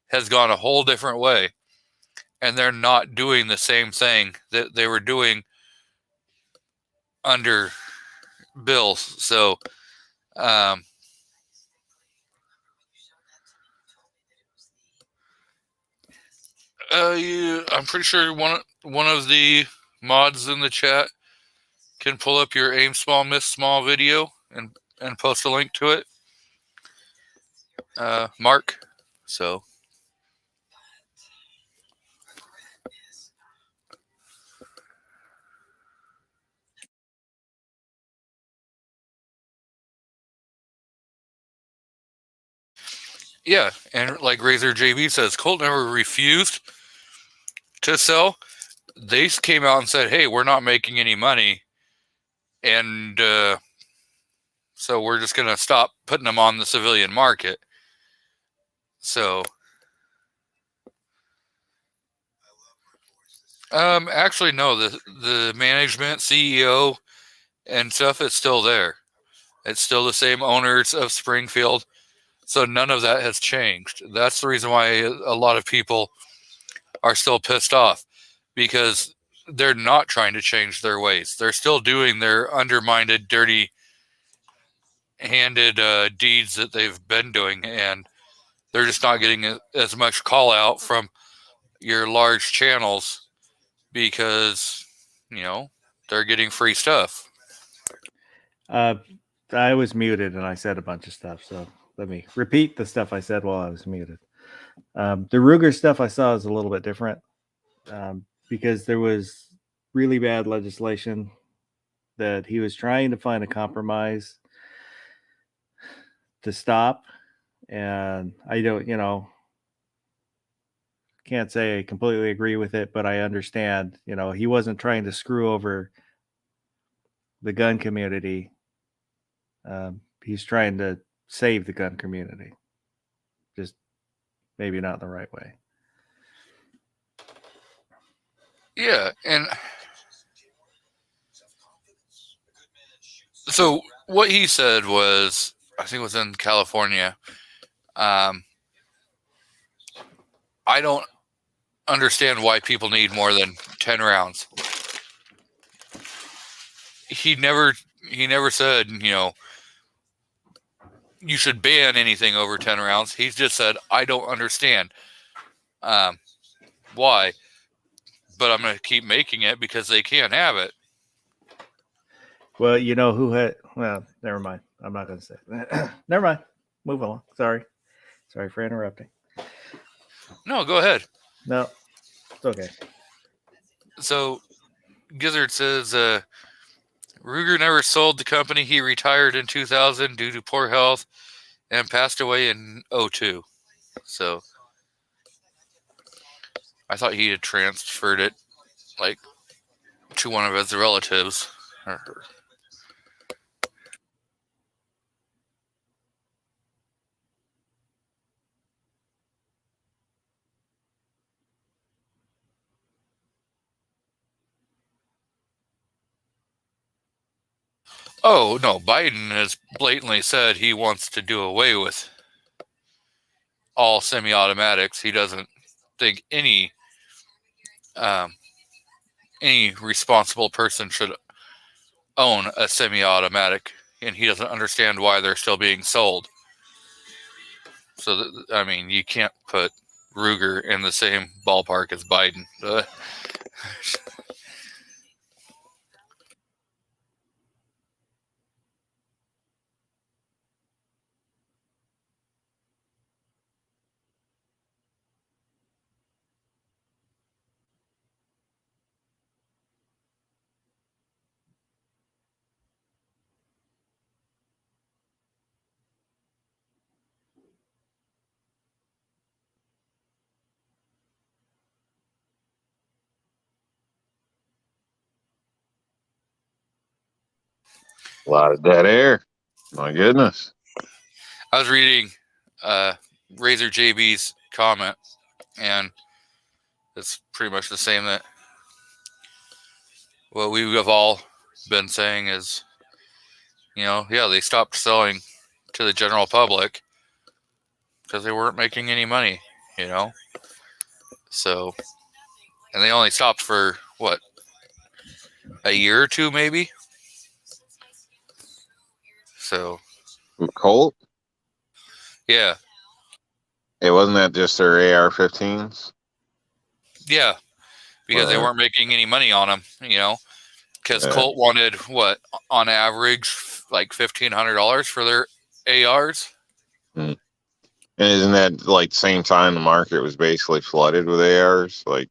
has gone a whole different way. And they're not doing the same thing that they were doing under Bill. So, I'm pretty sure one of the mods in the chat can pull up your Aim Small, Miss Small video and post a link to it. Mark. So. Yeah, and like Razor JB says, Colt never refused to sell. They came out and said, hey, we're not making any money. And so we're just going to stop putting them on the civilian market. So, Actually, no. The management, CEO, and stuff is still there. It's still the same owners of Springfield, so none of that has changed. That's the reason why a lot of people are still pissed off, because they're not trying to change their ways. They're still doing their undermined, dirty-handed deeds that they've been doing, and they're just not getting as much call out from your large channels because, they're getting free stuff. I was muted and I said a bunch of stuff, so let me repeat the stuff I said while I was muted. The Ruger stuff I saw is a little bit different because there was really bad legislation that he was trying to find a compromise to stop. And I don't, can't say I completely agree with it, but I understand, he wasn't trying to screw over the gun community. He's trying to save the gun community, just maybe not the right way. Yeah, and so what he said was, I think it was in California, I don't understand why people need more than 10 rounds. He never said, you should ban anything over 10 rounds. He just said, I don't understand why, but I'm going to keep making it because they can't have it. Well, never mind. I'm not going to say that. Never mind. Move along. Sorry for interrupting. No, go ahead. No, it's okay. So Gizzard says Ruger never sold the company. He retired in 2000 due to poor health and passed away in 2002. So I thought he had transferred it to one of his relatives. Oh, no, Biden has blatantly said he wants to do away with all semi-automatics. He doesn't think any responsible person should own a semi-automatic, and he doesn't understand why they're still being sold. So, you can't put Ruger in the same ballpark as Biden. A lot of dead air. My goodness. I was reading Razor JB's comment, and it's pretty much the same that what we have all been saying is, they stopped selling to the general public because they weren't making any money, So, and they only stopped for, what, a year or two maybe? So. Colt? Yeah. It wasn't that just their AR-15s? Yeah. Because they weren't making any money on them, Because Colt wanted, what, on average, like $1,500 for their ARs? And isn't that same time the market was basically flooded with ARs, like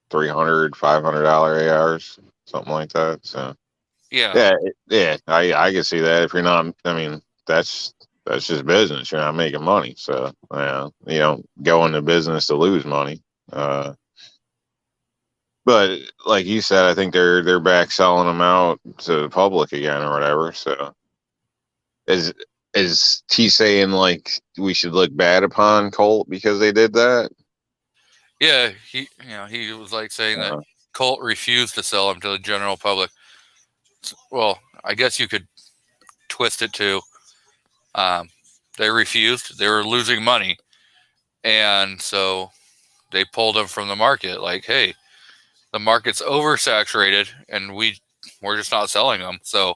$300, $500 ARs, something like that? So yeah, I can see that. If you're not, that's just business. You're not making money, so you don't go into business to lose money. But like you said, I think they're back selling them out to the public again or whatever. So is he saying we should look bad upon Colt because they did that? Yeah, he was saying that Colt refused to sell them to the general public. Well, I guess you could twist it to they refused. They were losing money, and so they pulled them from the market. Like, hey, the market's oversaturated, and we're just not selling them. So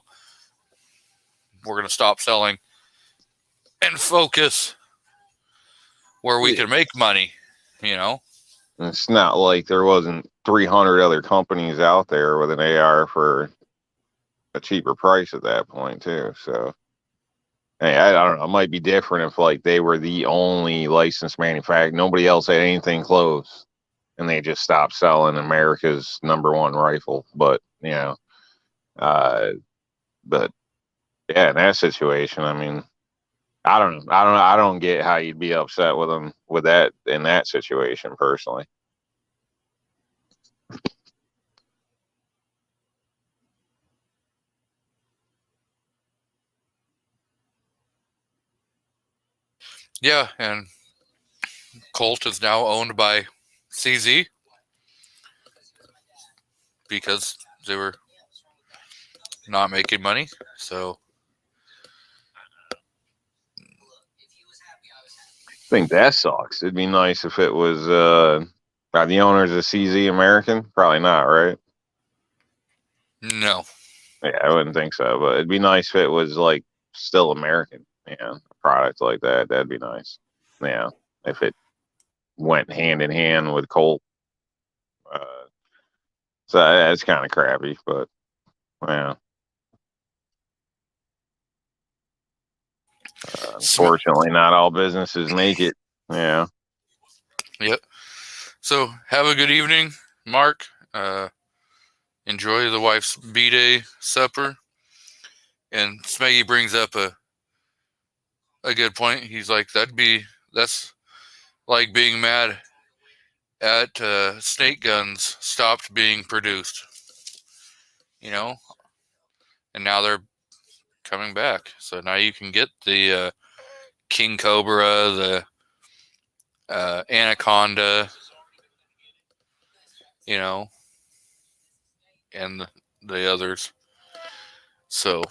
we're going to stop selling and focus where we can make money. You know, It's not like there wasn't 300 other companies out there with an AR for a cheaper price at that point too. So, hey, I don't know. It might be different if like they were the only licensed manufacturer. Nobody else had anything close, and they just stopped selling America's #1 rifle. But but yeah, in that situation, I mean, I don't know. I don't get how you'd be upset with them with that in that situation personally. yeah, and Colt is now owned by CZ because they were not making money. So I think that sucks. It'd be nice if it was by the owners of CZ American. Probably not, right? no. Yeah, I wouldn't think so. But it'd be nice if it was like still American. Yeah, a product like that. That'd be nice. Yeah, if it went hand in hand with Colt. So that's kind of crappy, but yeah. Unfortunately, not all businesses make it. Yeah. Yep. So have a good evening, Mark. Enjoy the wife's B-Day supper. And Smeggy brings up a good point. He's like, that's like being mad at snake guns stopped being produced. You know? And now they're coming back. So now you can get the King Cobra, the Anaconda, you know, and the others. So,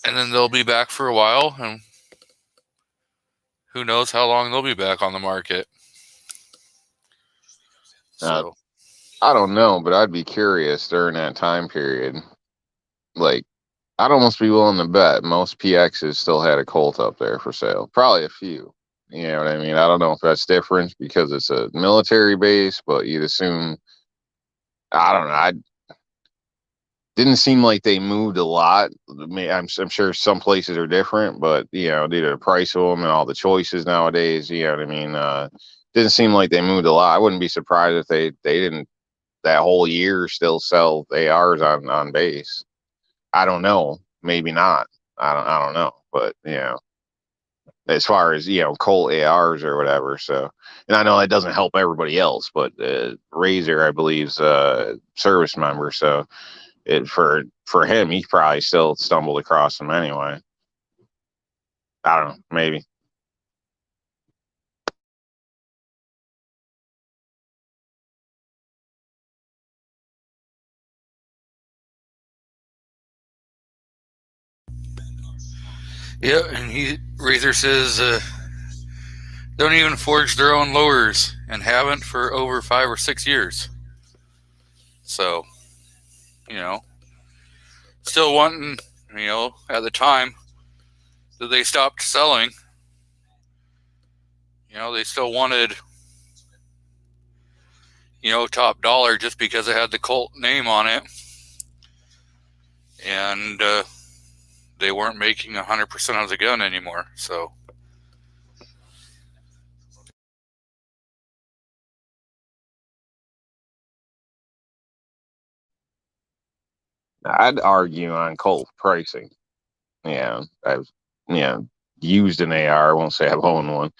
and then they'll be back for a while, and who knows how long they'll be back on the market. So, I don't know, but I'd be curious during that time period. Like, I'd almost be willing to bet most PXs still had a Colt up there for sale. Probably a few. You know what I mean? I don't know if that's different because it's a military base, but you'd assume. I don't know. Didn't seem like they moved a lot. I mean, I'm sure some places are different, but due to the price of them and all the choices nowadays, you know what I mean. Didn't seem like they moved a lot. I wouldn't be surprised if they didn't that whole year still sell ARs on base. I don't know. Maybe not. I don't know. But as far as Colt ARs or whatever. So, and I know that doesn't help everybody else, but Razor, I believe's a service member. So, for him, he probably still stumbled across them anyway. I don't know. Maybe. yeah, and Razor says don't even forge their own lowers and haven't for over 5 or 6 years. So, still wanting, at the time that they stopped selling, they still wanted, top dollar just because it had the Colt name on it. And they weren't making 100% of the gun anymore. So, I'd argue on Colt pricing. I've used an AR. I won't say I've owned one.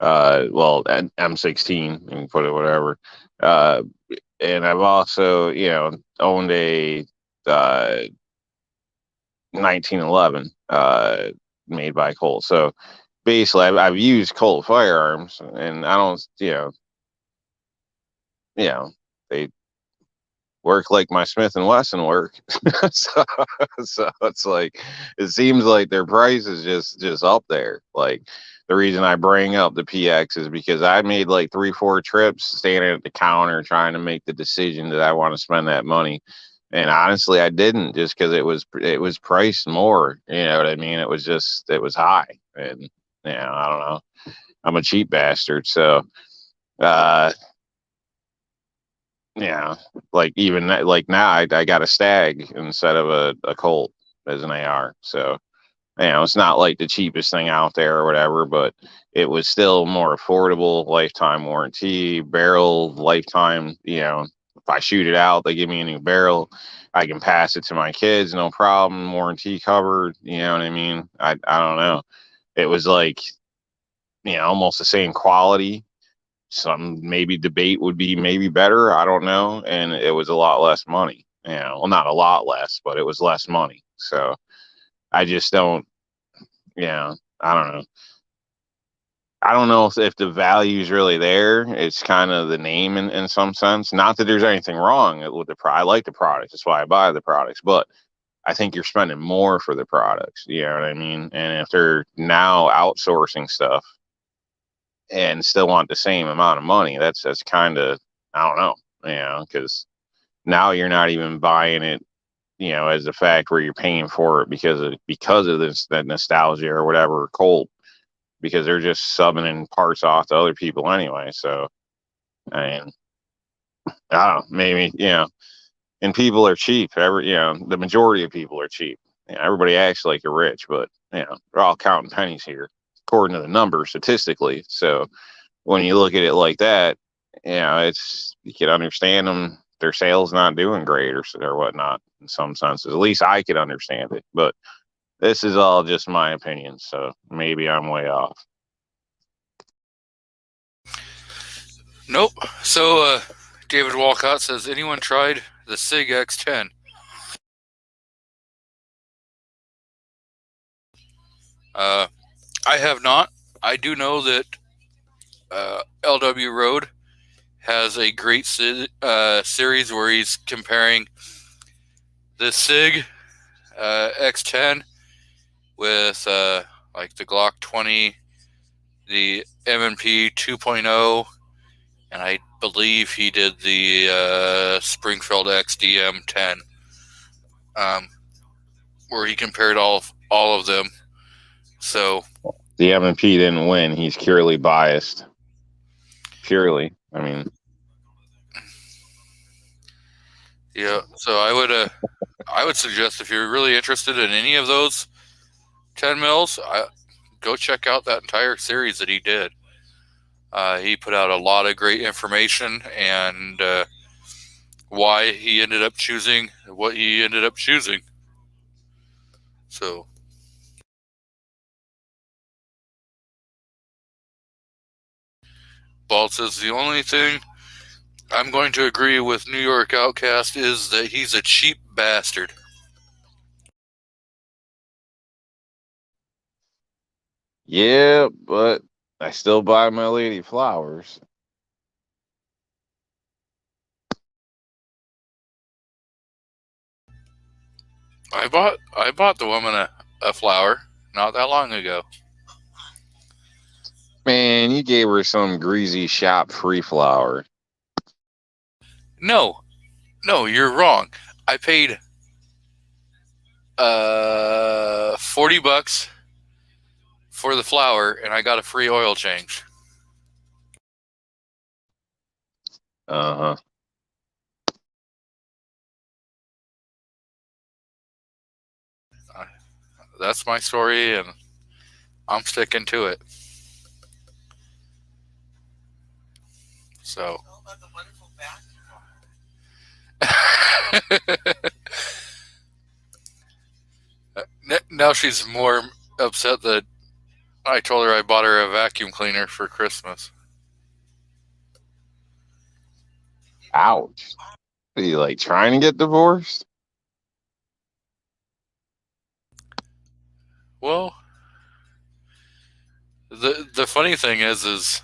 Well, an M16, you can put it whatever. And I've also owned a 1911 made by Colt. So basically, I've used Colt firearms, and I don't they work like my Smith and Wesson work. so, so it's like it seems like their price is just up there. Like the reason I bring up the PX is because I made like 3-4 trips standing at the counter trying to make the decision that I want to spend that money. And honestly, I didn't, just because it was priced more. You know what I mean? It was high, and I don't know. I'm a cheap bastard, so like even like now I got a Stag instead of a Colt as an AR. So it's not like the cheapest thing out there or whatever, but it was still more affordable, lifetime warranty, barrel lifetime. If I shoot it out, they give me a new barrel. I can pass it to my kids, no problem. Warranty covered. You know what I mean? I don't know. It was like, almost the same quality. Some maybe debate would be maybe better. I don't know. And it was a lot less money. Well, not a lot less, but it was less money. So I just don't, I don't know. I don't know if the value is really there. It's kind of the name in some sense. Not that there's anything wrong with the product. I like the products. That's why I buy the products. But I think you're spending more for the products. You know what I mean? And if they're now outsourcing stuff and still want the same amount of money, that's kind of, I don't know, because now you're not even buying it, as a fact where you're paying for it because of this, that nostalgia or whatever, Colt, because they're just subbing in parts off to other people anyway. So, I mean, I don't know, maybe, and people are cheap. The majority of people are cheap. Everybody acts like you're rich, but, they're all counting pennies here, according to the numbers statistically. So when you look at it like that, you can understand them. Their sales not doing great or whatnot in some senses. At least I could understand it, but this is all just my opinion. So maybe I'm way off. Nope. So David Walcott says, anyone tried the SIG X10? I have not. I do know that LW Road has a great series where he's comparing the SIG X10 with like the Glock 20, the M&P 2.0, and I believe he did the Springfield XDM 10, where he compared all of them. So the M&P didn't win. He's purely biased. Purely. I mean, yeah. So I would suggest, if you're really interested in any of those 10 mils, go check out that entire series that he did. He put out a lot of great information and why he ended up choosing what he ended up choosing. So Balt says, the only thing I'm going to agree with New York Outcast is that he's a cheap bastard. yeah, but I still buy my lady flowers. I bought the woman a flower not that long ago. Man, you gave her some greasy shop free flower. No, you're wrong. I paid $40 for the flower, and I got a free oil change. Uh-huh. That's my story, and I'm sticking to it. So Tell about the wonderful vacuum. now she's more upset that I told her I bought her a vacuum cleaner for Christmas. Ouch. Are you like trying to get divorced? Well, the funny thing is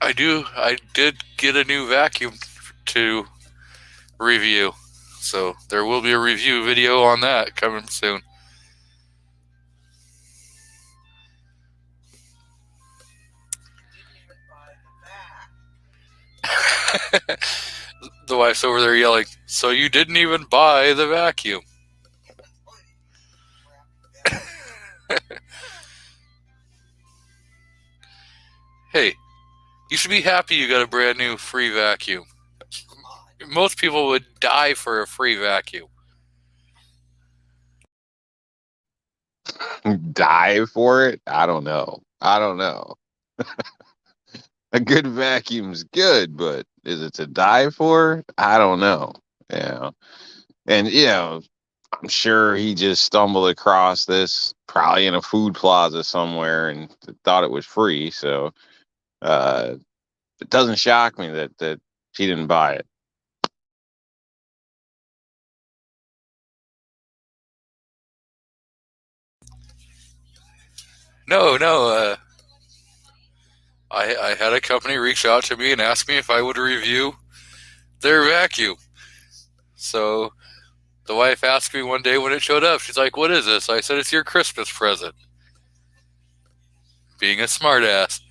I do. I did get a new vacuum to review, so there will be a review video on that coming soon. The wife's over there yelling, "So you didn't even buy the vacuum?" Hey, you should be happy you got a brand new free vacuum. Most people would die for a free vacuum. Die for it? I don't know. A good vacuum's good, but is it to die for? I don't know. Yeah. And I'm sure he just stumbled across this probably in a food plaza somewhere and thought it was free. So it doesn't shock me that he didn't buy it. No. I had a company reach out to me and ask me if I would review their vacuum. So the wife asked me one day when it showed up, she's like, "What is this?" I said, "It's your Christmas present." Being a smartass.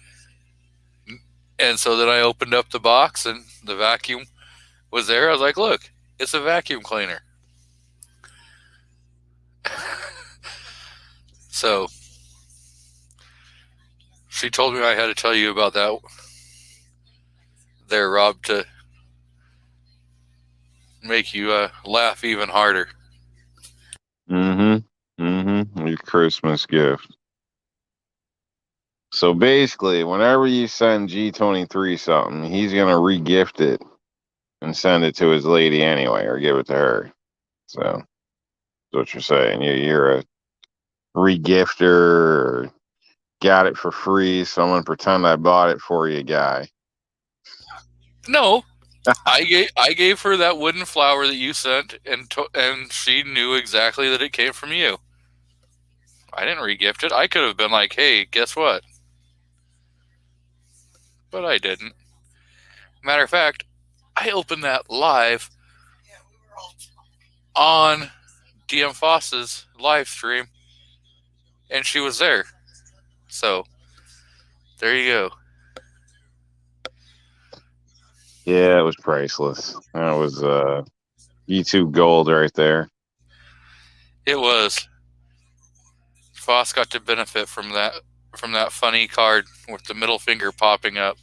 And so then I opened up the box and the vacuum was there. I was like, "Look, it's a vacuum cleaner." So she told me I had to tell you about that there, Rob, to make you laugh even harder. Your Christmas gift. So basically, whenever you send G23 something, he's gonna re-gift it and send it to his lady anyway, or give it to her. So that's what you're saying. You're a re-gifter, or got it for free. Someone pretend I bought it for you, guy. No, I gave her that wooden flower that you sent, and she knew exactly that it came from you. I didn't re-gift it. I could have been like, "Hey, guess what?" But I didn't. Matter of fact, I opened that live on DM Foss's live stream, and she was there. So there you go. Yeah, it was priceless. That was YouTube gold right there. It was. Foss got to benefit from that funny card with the middle finger popping up.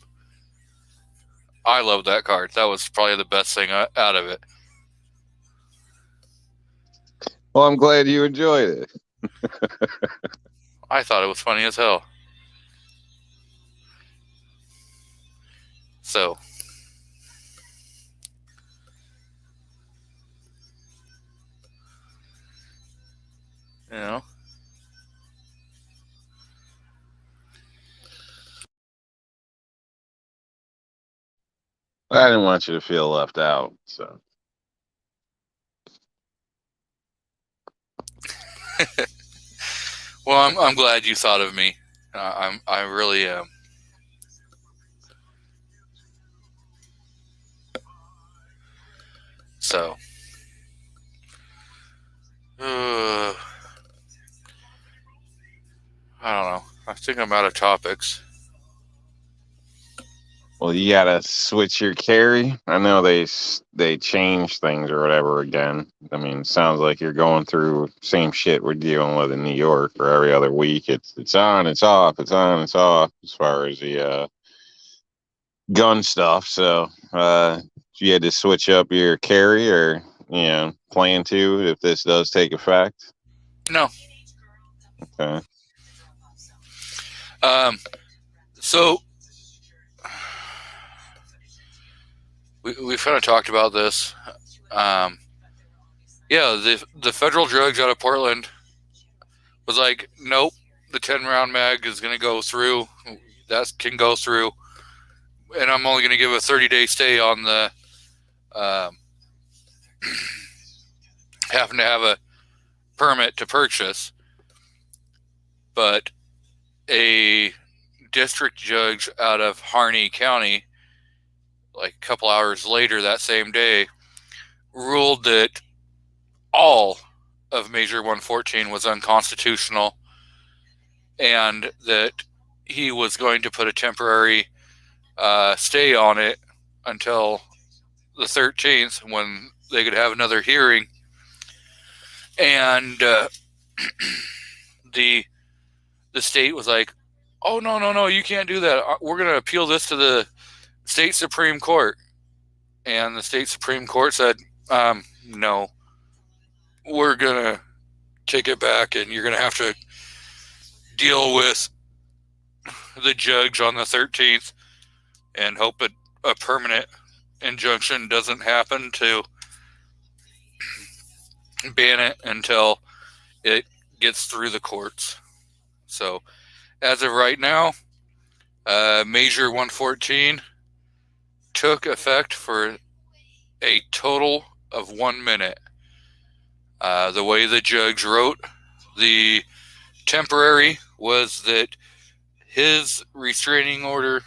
I love that card. That was probably the best thing out of it. Well, I'm glad you enjoyed it. I thought it was funny as hell. So, you know. I didn't want you to feel left out, so. Well, I'm glad you thought of me. I really am. So, I don't know. I think I'm out of topics. Well, you gotta switch your carry. I know they changed things or whatever again. I mean, it sounds like you're going through same shit we're dealing with in New York, or every other week. It's on, it's off, it's on, it's off, as far as the gun stuff. So you had to switch up your carry, or plan to, if this does take effect. No. Okay. So we've kind of talked about this. The federal drugs out of Portland was like, nope, the 10-round mag is going to go through. That can go through. And I'm only going to give a 30-day stay on the having to have a permit to purchase. But a district judge out of Harney County, like a couple hours later that same day, ruled that all of Measure 114 was unconstitutional and that he was going to put a temporary stay on it until the 13th when they could have another hearing. And the state was like, oh, no, you can't do that. We're going to appeal this to the state Supreme Court. And the state Supreme Court said, no, we're going to take it back and you're going to have to deal with the judge on the 13th and hope a permanent injunction doesn't happen to ban it until it gets through the courts. So as of right now, Measure 114 took effect for a total of 1 minute. The way the judge wrote the temporary was that his restraining order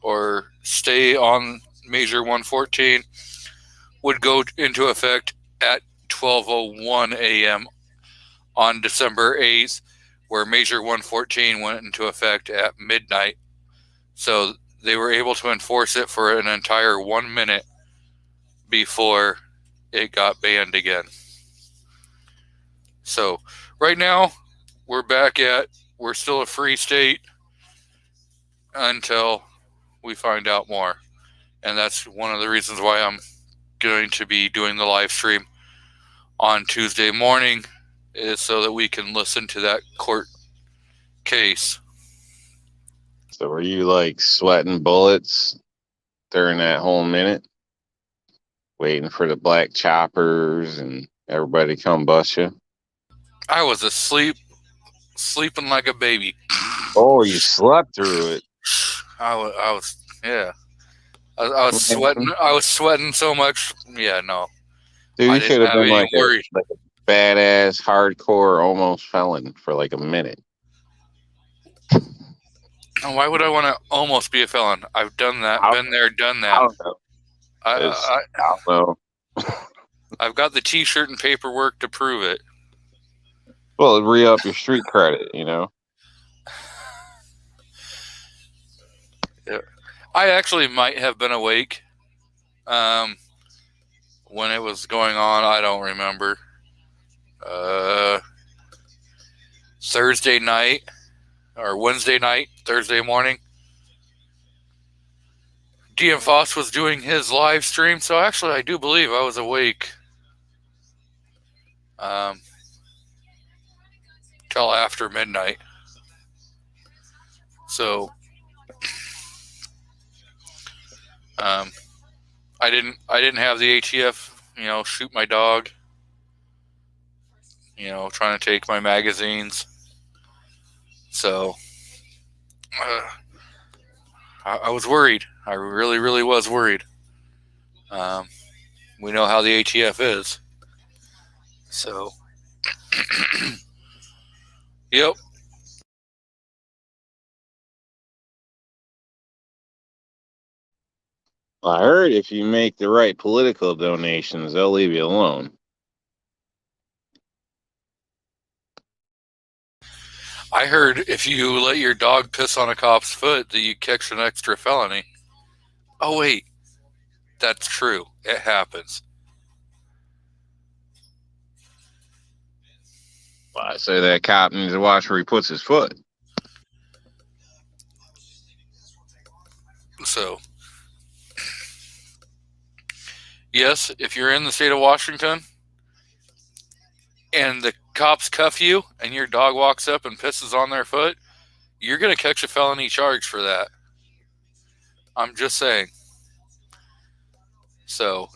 or stay on Measure 114 would go into effect at 12:01 a.m. on December 8th, where Measure 114 went into effect at midnight. So they were able to enforce it for an entire 1 minute before it got banned again. So right now, we're still a free state until we find out more. And that's one of the reasons why I'm going to be doing the live stream on Tuesday morning, is so that we can listen to that court case. So were you like sweating bullets during that whole minute, waiting for the black choppers and everybody to come bust you? I was asleep, sleeping like a baby. Oh, you slept through it. I was I was sweating. I was sweating so much. Yeah, no. Dude, I you didn't could have have been any like worry. a badass, hardcore, almost felon for like a minute. Why would I want to almost be a felon? I've done that, been there, done I that. don't know. I don't know. I've got the T-shirt and paperwork to prove it. Well, it'd re-up your street credit, you know? Yeah. I actually might have been awake when it was going on. I don't remember. Thursday night or Wednesday night, Thursday morning. DM Foss was doing his live stream, so actually I do believe I was awake till after midnight. So I didn't have the ATF, shoot my dog, trying to take my magazines. So I was worried. I really, really was worried. We know how the ATF is. So, yep. I heard if you make the right political donations, they'll leave you alone. I heard if you let your dog piss on a cop's foot that you catch an extra felony. Oh, wait. That's true. It happens. Well, I say that cop needs to watch where he puts his foot. So, yes, if you're in the state of Washington and the cops cuff you and your dog walks up and pisses on their foot, you're going to catch a felony charge for that. I'm just saying. So,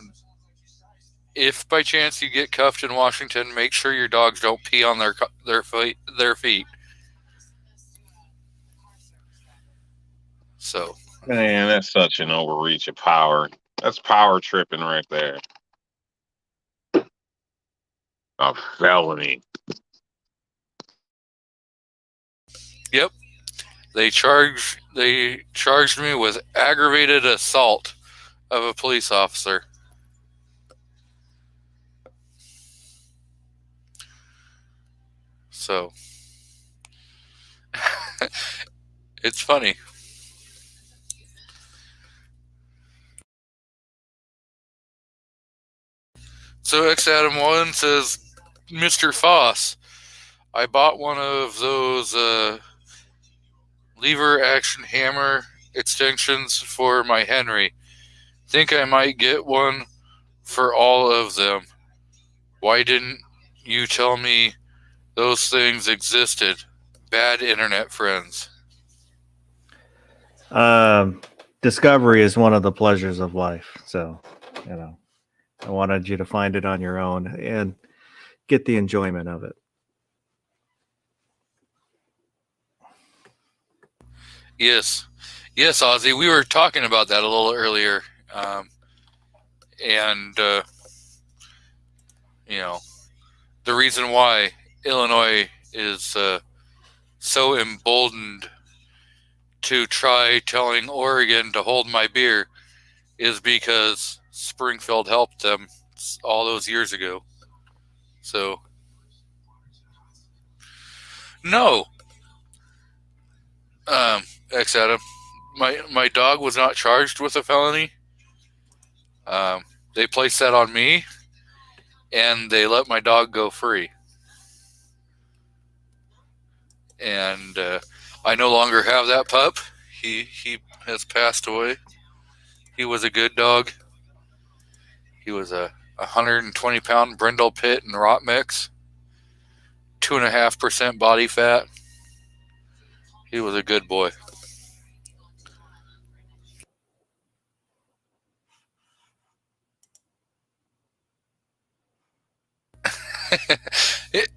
if by chance you get cuffed in Washington, make sure your dogs don't pee on their feet. So, Man, that's such an overreach of power. That's power tripping right there. A felony. yep. They charged me with aggravated assault of a police officer. So it's funny. So X Adam 1 says, Mr. Foss, I bought one of those lever action hammer extensions for my Henry. Think I might get one for all of them. Why didn't you tell me those things existed? Bad internet friends. Discovery is one of the pleasures of life. So, I wanted you to find it on your own and get the enjoyment of it. Yes, Ozzy. We were talking about that a little earlier, and the reason why Illinois is so emboldened to try telling Oregon to hold my beer is because Springfield helped them all those years ago. So, no. X Adam, my dog was not charged with a felony. They placed that on me, and they let my dog go free. And I no longer have that pup. He has passed away. He was a good dog. He was a 120-pound brindle pit and rot mix, 2.5% body fat. He was a good boy.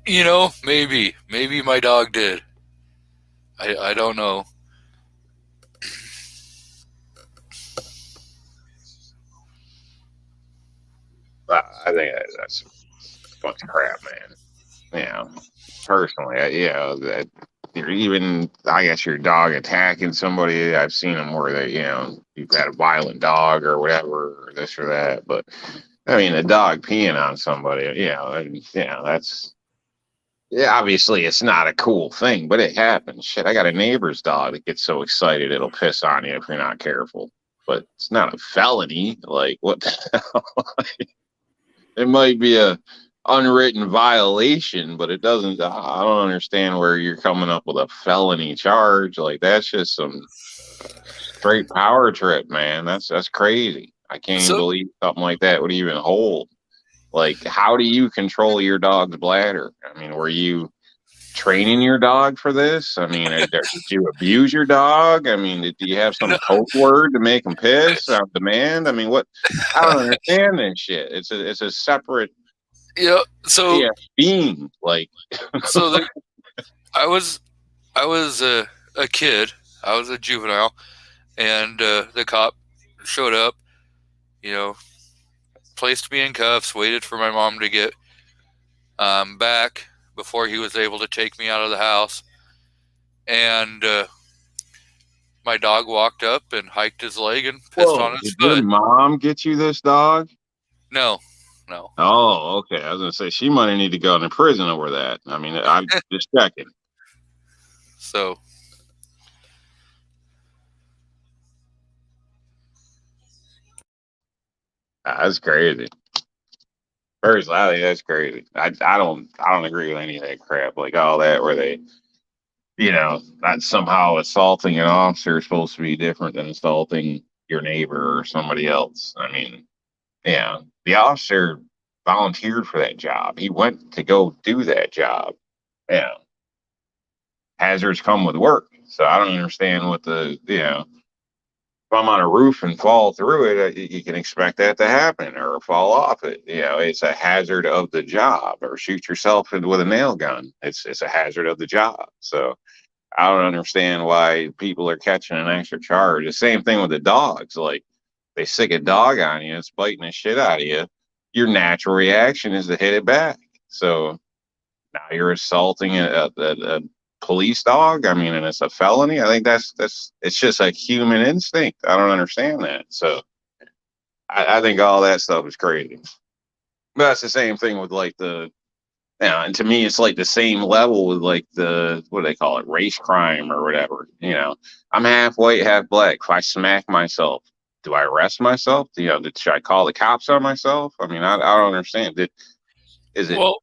Maybe my dog did. I don't know. I think that's a bunch of crap, man. Personally, that you're even, I guess, your dog attacking somebody. I've seen them where they, you've got a violent dog or whatever, or this or that. But I mean, a dog peeing on somebody, that's, obviously it's not a cool thing, but it happens. Shit, I got a neighbor's dog that gets so excited it'll piss on you if you're not careful. But it's not a felony. Like, what the hell? It might be a unwritten violation, but it doesn't. I don't understand where you're coming up with a felony charge. Like, that's just some straight power trip, man. That's crazy. I can't even believe something like that would even hold. Like, how do you control your dog's bladder? I mean, were you training your dog for this? I mean, did you abuse your dog? I mean, do you have some code word to make him piss on demand? I mean, what? I don't understand this shit. It's a separate being. Like, so I was a kid. I was a juvenile, and the cop showed up. Placed me in cuffs. Waited for my mom to get back before he was able to take me out of the house. And my dog walked up and hiked his leg and pissed on his foot. Did your mom get you this dog? No. Oh, okay. I was going to say, she might need to go into prison over that. I mean, I'm just checking. So. That's crazy. Personally, that's crazy. I don't agree with any of that crap. Like all that where they, that somehow assaulting an officer is supposed to be different than assaulting your neighbor or somebody else. I mean, the officer volunteered for that job. He went to go do that job. Yeah. Hazards come with work. So I don't understand what if I'm on a roof and fall through it, you can expect that to happen or fall off it. It's a hazard of the job, or shoot yourself with a nail gun. It's a hazard of the job. So I don't understand why people are catching an extra charge. The same thing with the dogs. Like, they sick a dog on you, it's biting the shit out of you. Your natural reaction is to hit it back. So now you're assaulting a police dog. I mean, and it's a felony. I think that's it's just a human instinct. I don't understand that. So I think all that stuff is crazy. But that's the same thing with like and to me, it's like the same level with like what do they call it, race crime or whatever. I'm half white, half black. If I smack myself, do I arrest myself? Should I call the cops on myself? I mean, I don't understand. Is it? Well,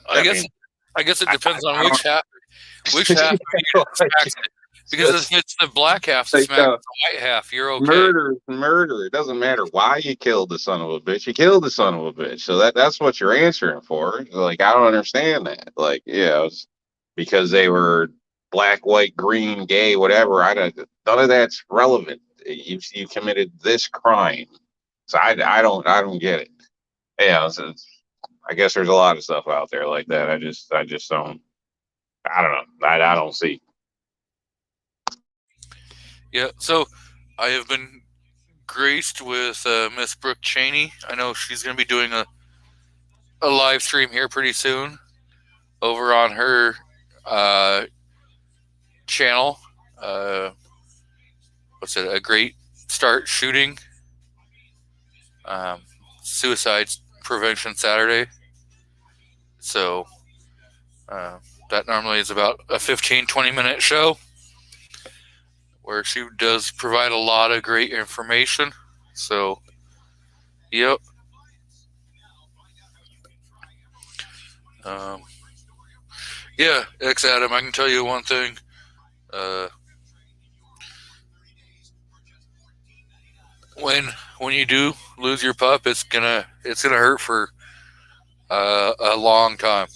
I I guess mean, I guess it depends I on which half smacks it. Because if it's the black half that Like, smacks the white half, you're okay. Murder is murder. It doesn't matter why you killed the son of a bitch. You killed the son of a bitch. So that's what you're answering for. Like, I don't understand that. Like, it's because they were black, white, green, gay, whatever. None of that's relevant. You committed this crime. So I don't get it. I guess there's a lot of stuff out there like that. I just don't. I don't know. I don't see. Yeah, so I have been graced with Miss Brooke Cheney. I know she's going to be doing a live stream here pretty soon over on her channel. What's it? A Great Start Shooting. Suicide Prevention Saturday. So that normally is about a 15-20 minute show where she does provide a lot of great information. So, yep. Yeah, X Adam, I can tell you one thing. When you do lose your pup, it's gonna hurt for a long time.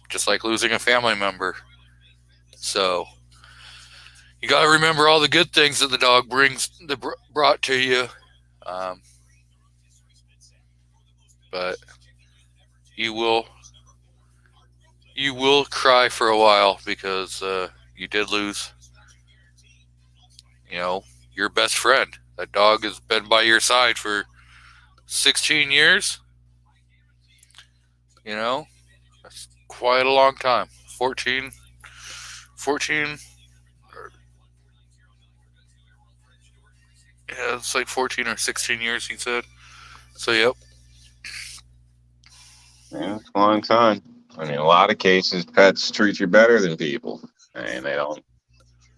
Just like losing a family member. So you got to remember all the good things that the dog brought to you. But you will cry for a while because you did lose, your best friend. That dog has been by your side for 16 years. That's quite a long time. 14, yeah, it's like 14 or 16 years, he said. So, yep. Yeah, it's a long time. I mean, a lot of cases, pets treat you better than people. And they don't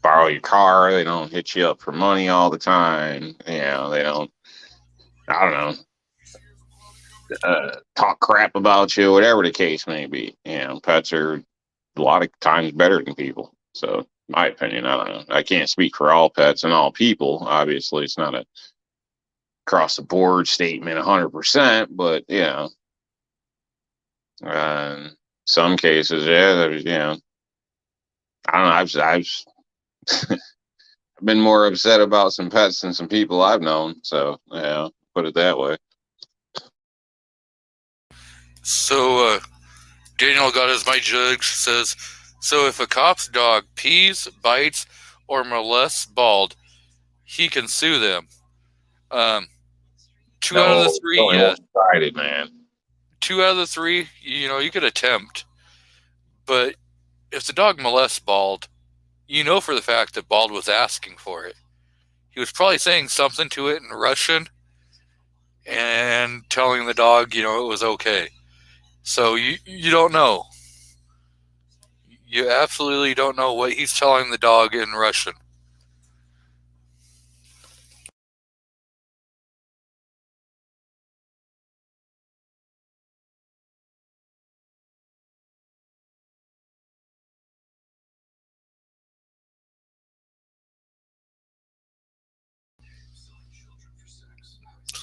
borrow your car. They don't hit you up for money all the time. They don't, I don't know, talk crap about you, whatever the case may be. Pets are a lot of times better than people. So, in my opinion, I don't know. I can't speak for all pets and all people. Obviously, it's not a across the board statement 100%, but, some cases, I don't know. I've been more upset about some pets than some people I've known. So, put it that way. So, Daniel got his my judge says, so if a cop's dog pees, bites, or molests Bald, he can sue them. Two out of the three, yes. Excited, man. 2 out of the 3, you could attempt. But if the dog molests Bald, for the fact that Bald was asking for it. He was probably saying something to it in Russian and telling the dog, it was okay. So you don't know. You absolutely don't know what he's telling the dog in Russian.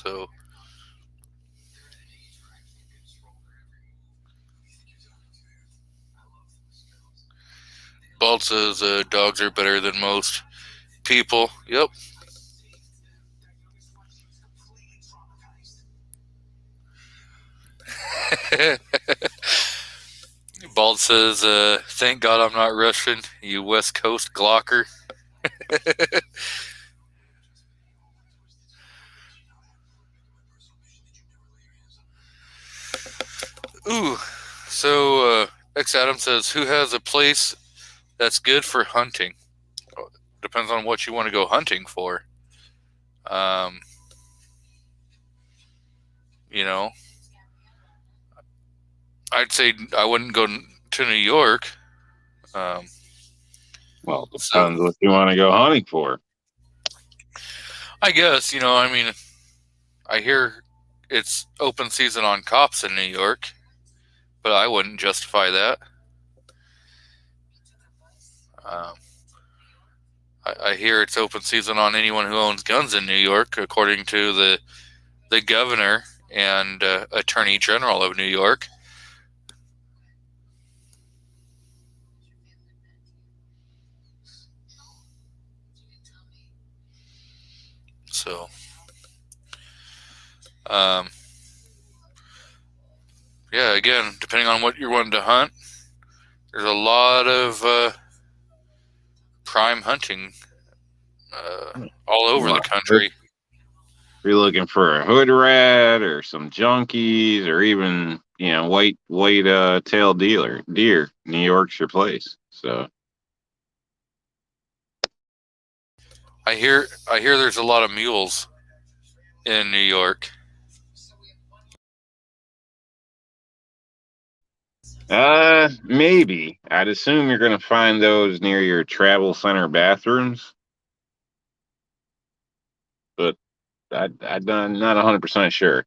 So Bald says dogs are better than most people. Yep. Bald says, thank God I'm not Russian, you West Coast Glocker. Ooh, so X Adam says, "Who has a place that's good for hunting?" Depends on what you want to go hunting for. You know, I'd say I wouldn't go to New York. Well, So depends what you want to go hunting for. I guess, I mean, I hear it's open season on cops in New York, but I wouldn't justify that. I hear it's open season on anyone who owns guns in New York, according to the governor and attorney general of New York. So, yeah, again, depending on what you're wanting to hunt, there's a lot of prime hunting all over the country. If you're looking for a hood rat or some junkies or even, white tail deer, New York's your place. So I hear there's a lot of mules in New York. maybe. I'd assume you're gonna find those near your travel center bathrooms. But I'm not 100% sure.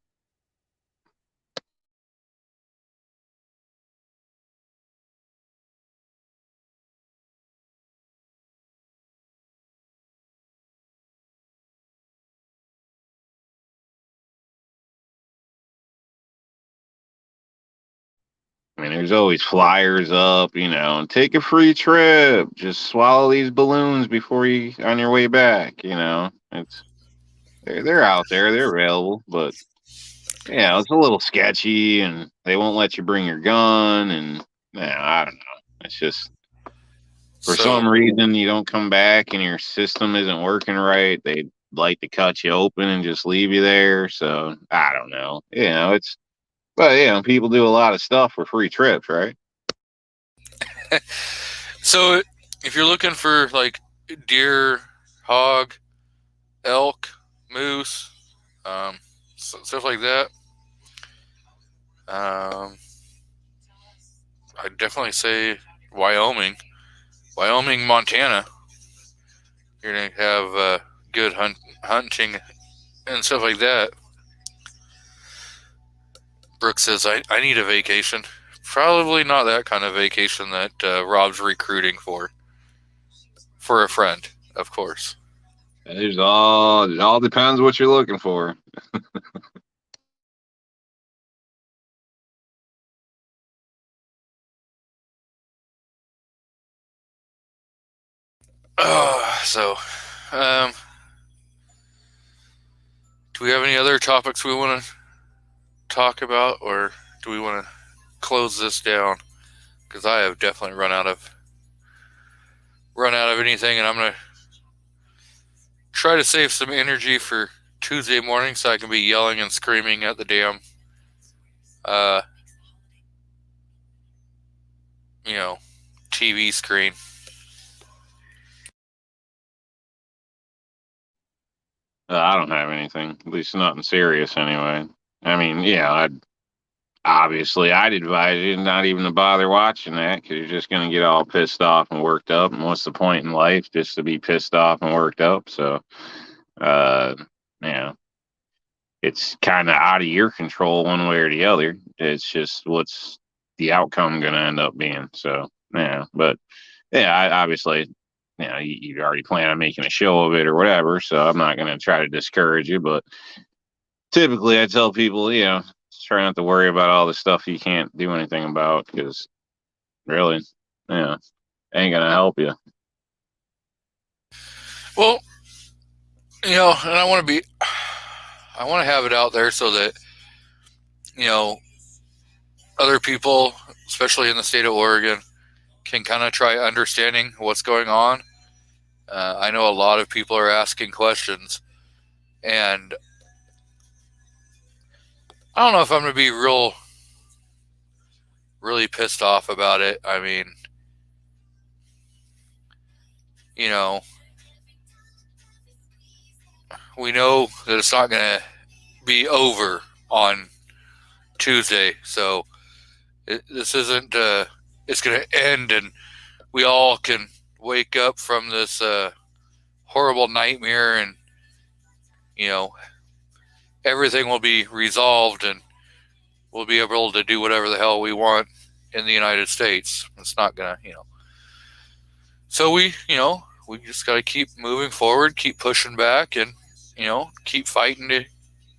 I mean, there's always flyers up, take a free trip. Just swallow these balloons before you on your way back. They're out there, they're available, but it's a little sketchy, and they won't let you bring your gun, and I don't know. It's just for some reason you don't come back and your system isn't working right. They like to cut you open and just leave you there. So I don't know. But people do a lot of stuff for free trips, right? So if you're looking for like deer, hog, elk, moose, stuff like that, I'd definitely say Wyoming, Montana. You're gonna have good hunting and stuff like that. Brooke says, I need a vacation. Probably not that kind of vacation that Rob's recruiting for a friend, of course. It all depends what you're looking for. So, do we have any other topics we want to talk about, or do we want to close this down? Because I have definitely run out of anything, and I'm gonna try to save some energy for Tuesday morning so I can be yelling and screaming at the damn TV screen. I don't have anything, at least nothing serious anyway. I mean, I'd advise you not even to bother watching that, because you're just going to get all pissed off and worked up. And what's the point in life just to be pissed off and worked up? So, it's kind of out of your control one way or the other. It's just what's the outcome going to end up being. So, but I obviously, you already plan on making a show of it or whatever. So I'm not going to try to discourage you, but typically I tell people, try not to worry about all the stuff you can't do anything about, because really, ain't gonna help you. Well, and I want to have it out there so that other people, especially in the state of Oregon, can kind of try understanding what's going on. I know a lot of people are asking questions, and I don't know if I'm going to be real really pissed off about it. I mean, you know, we know that it's not going to be over on Tuesday, so this isn't, it's going to end and we all can wake up from this horrible nightmare and, you know, everything will be resolved and we'll be able to do whatever the hell we want in the United States. It's not going to, So we just got to keep moving forward, keep pushing back, and, keep fighting to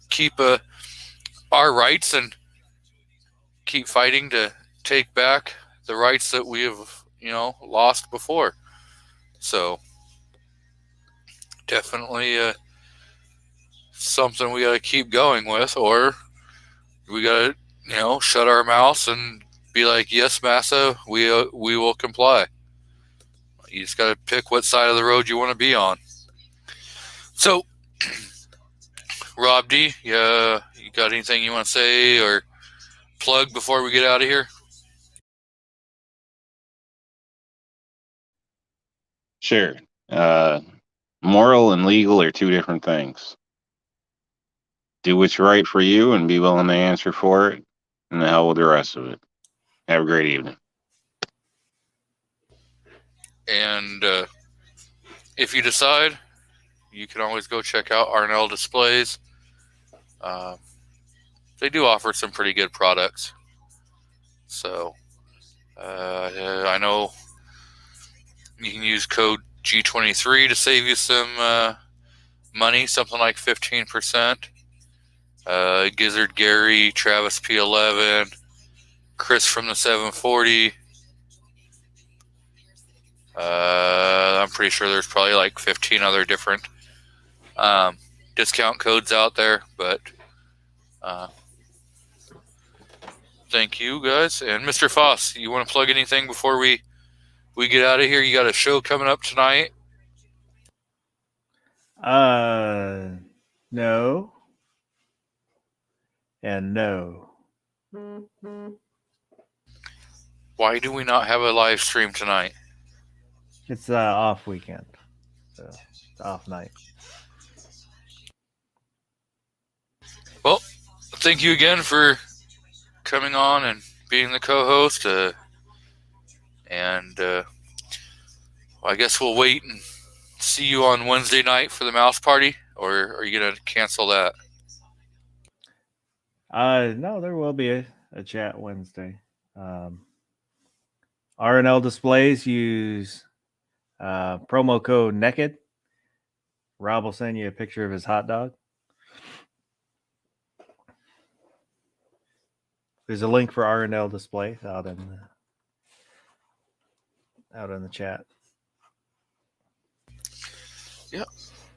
keep our rights and keep fighting to take back the rights that we have, lost before. So definitely something we got to keep going with, or we got to, shut our mouths and be like, yes, massa, we will comply. You just got to pick what side of the road you want to be on. So, Rob D, you got anything you want to say or plug before we get out of here? Sure. Moral and legal are two different things. Do what's right for you and be willing to answer for it, and the hell with the rest of it. Have a great evening. And if you decide, you can always go check out Arnell Displays. They do offer some pretty good products. So I know you can use code G23 to save you some money, something like 15%. Gizzard Gary, Travis P11, Chris from the 740. I'm pretty sure there's probably like 15 other different discount codes out there, but thank you guys. And Mr. Foss, you want to plug anything before we get out of here? You got a show coming up tonight? No. And no. Why do we not have a live stream tonight? It's off weekend. So it's off night. Well, thank you again for coming on and being the co-host. And I guess we'll wait and see you on Wednesday night for the mouse party, or are you going to cancel that? No, there will be a chat Wednesday. RNL Displays, use promo code NEKED. Rob will send you a picture of his hot dog. There's a link for RNL Displays out in the chat. Yeah.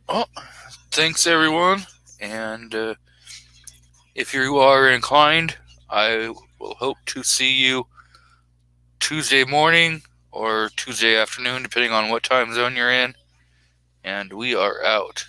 Well, thanks everyone, and if you are inclined, I will hope to see you Tuesday morning or Tuesday afternoon, depending on what time zone you're in. And we are out.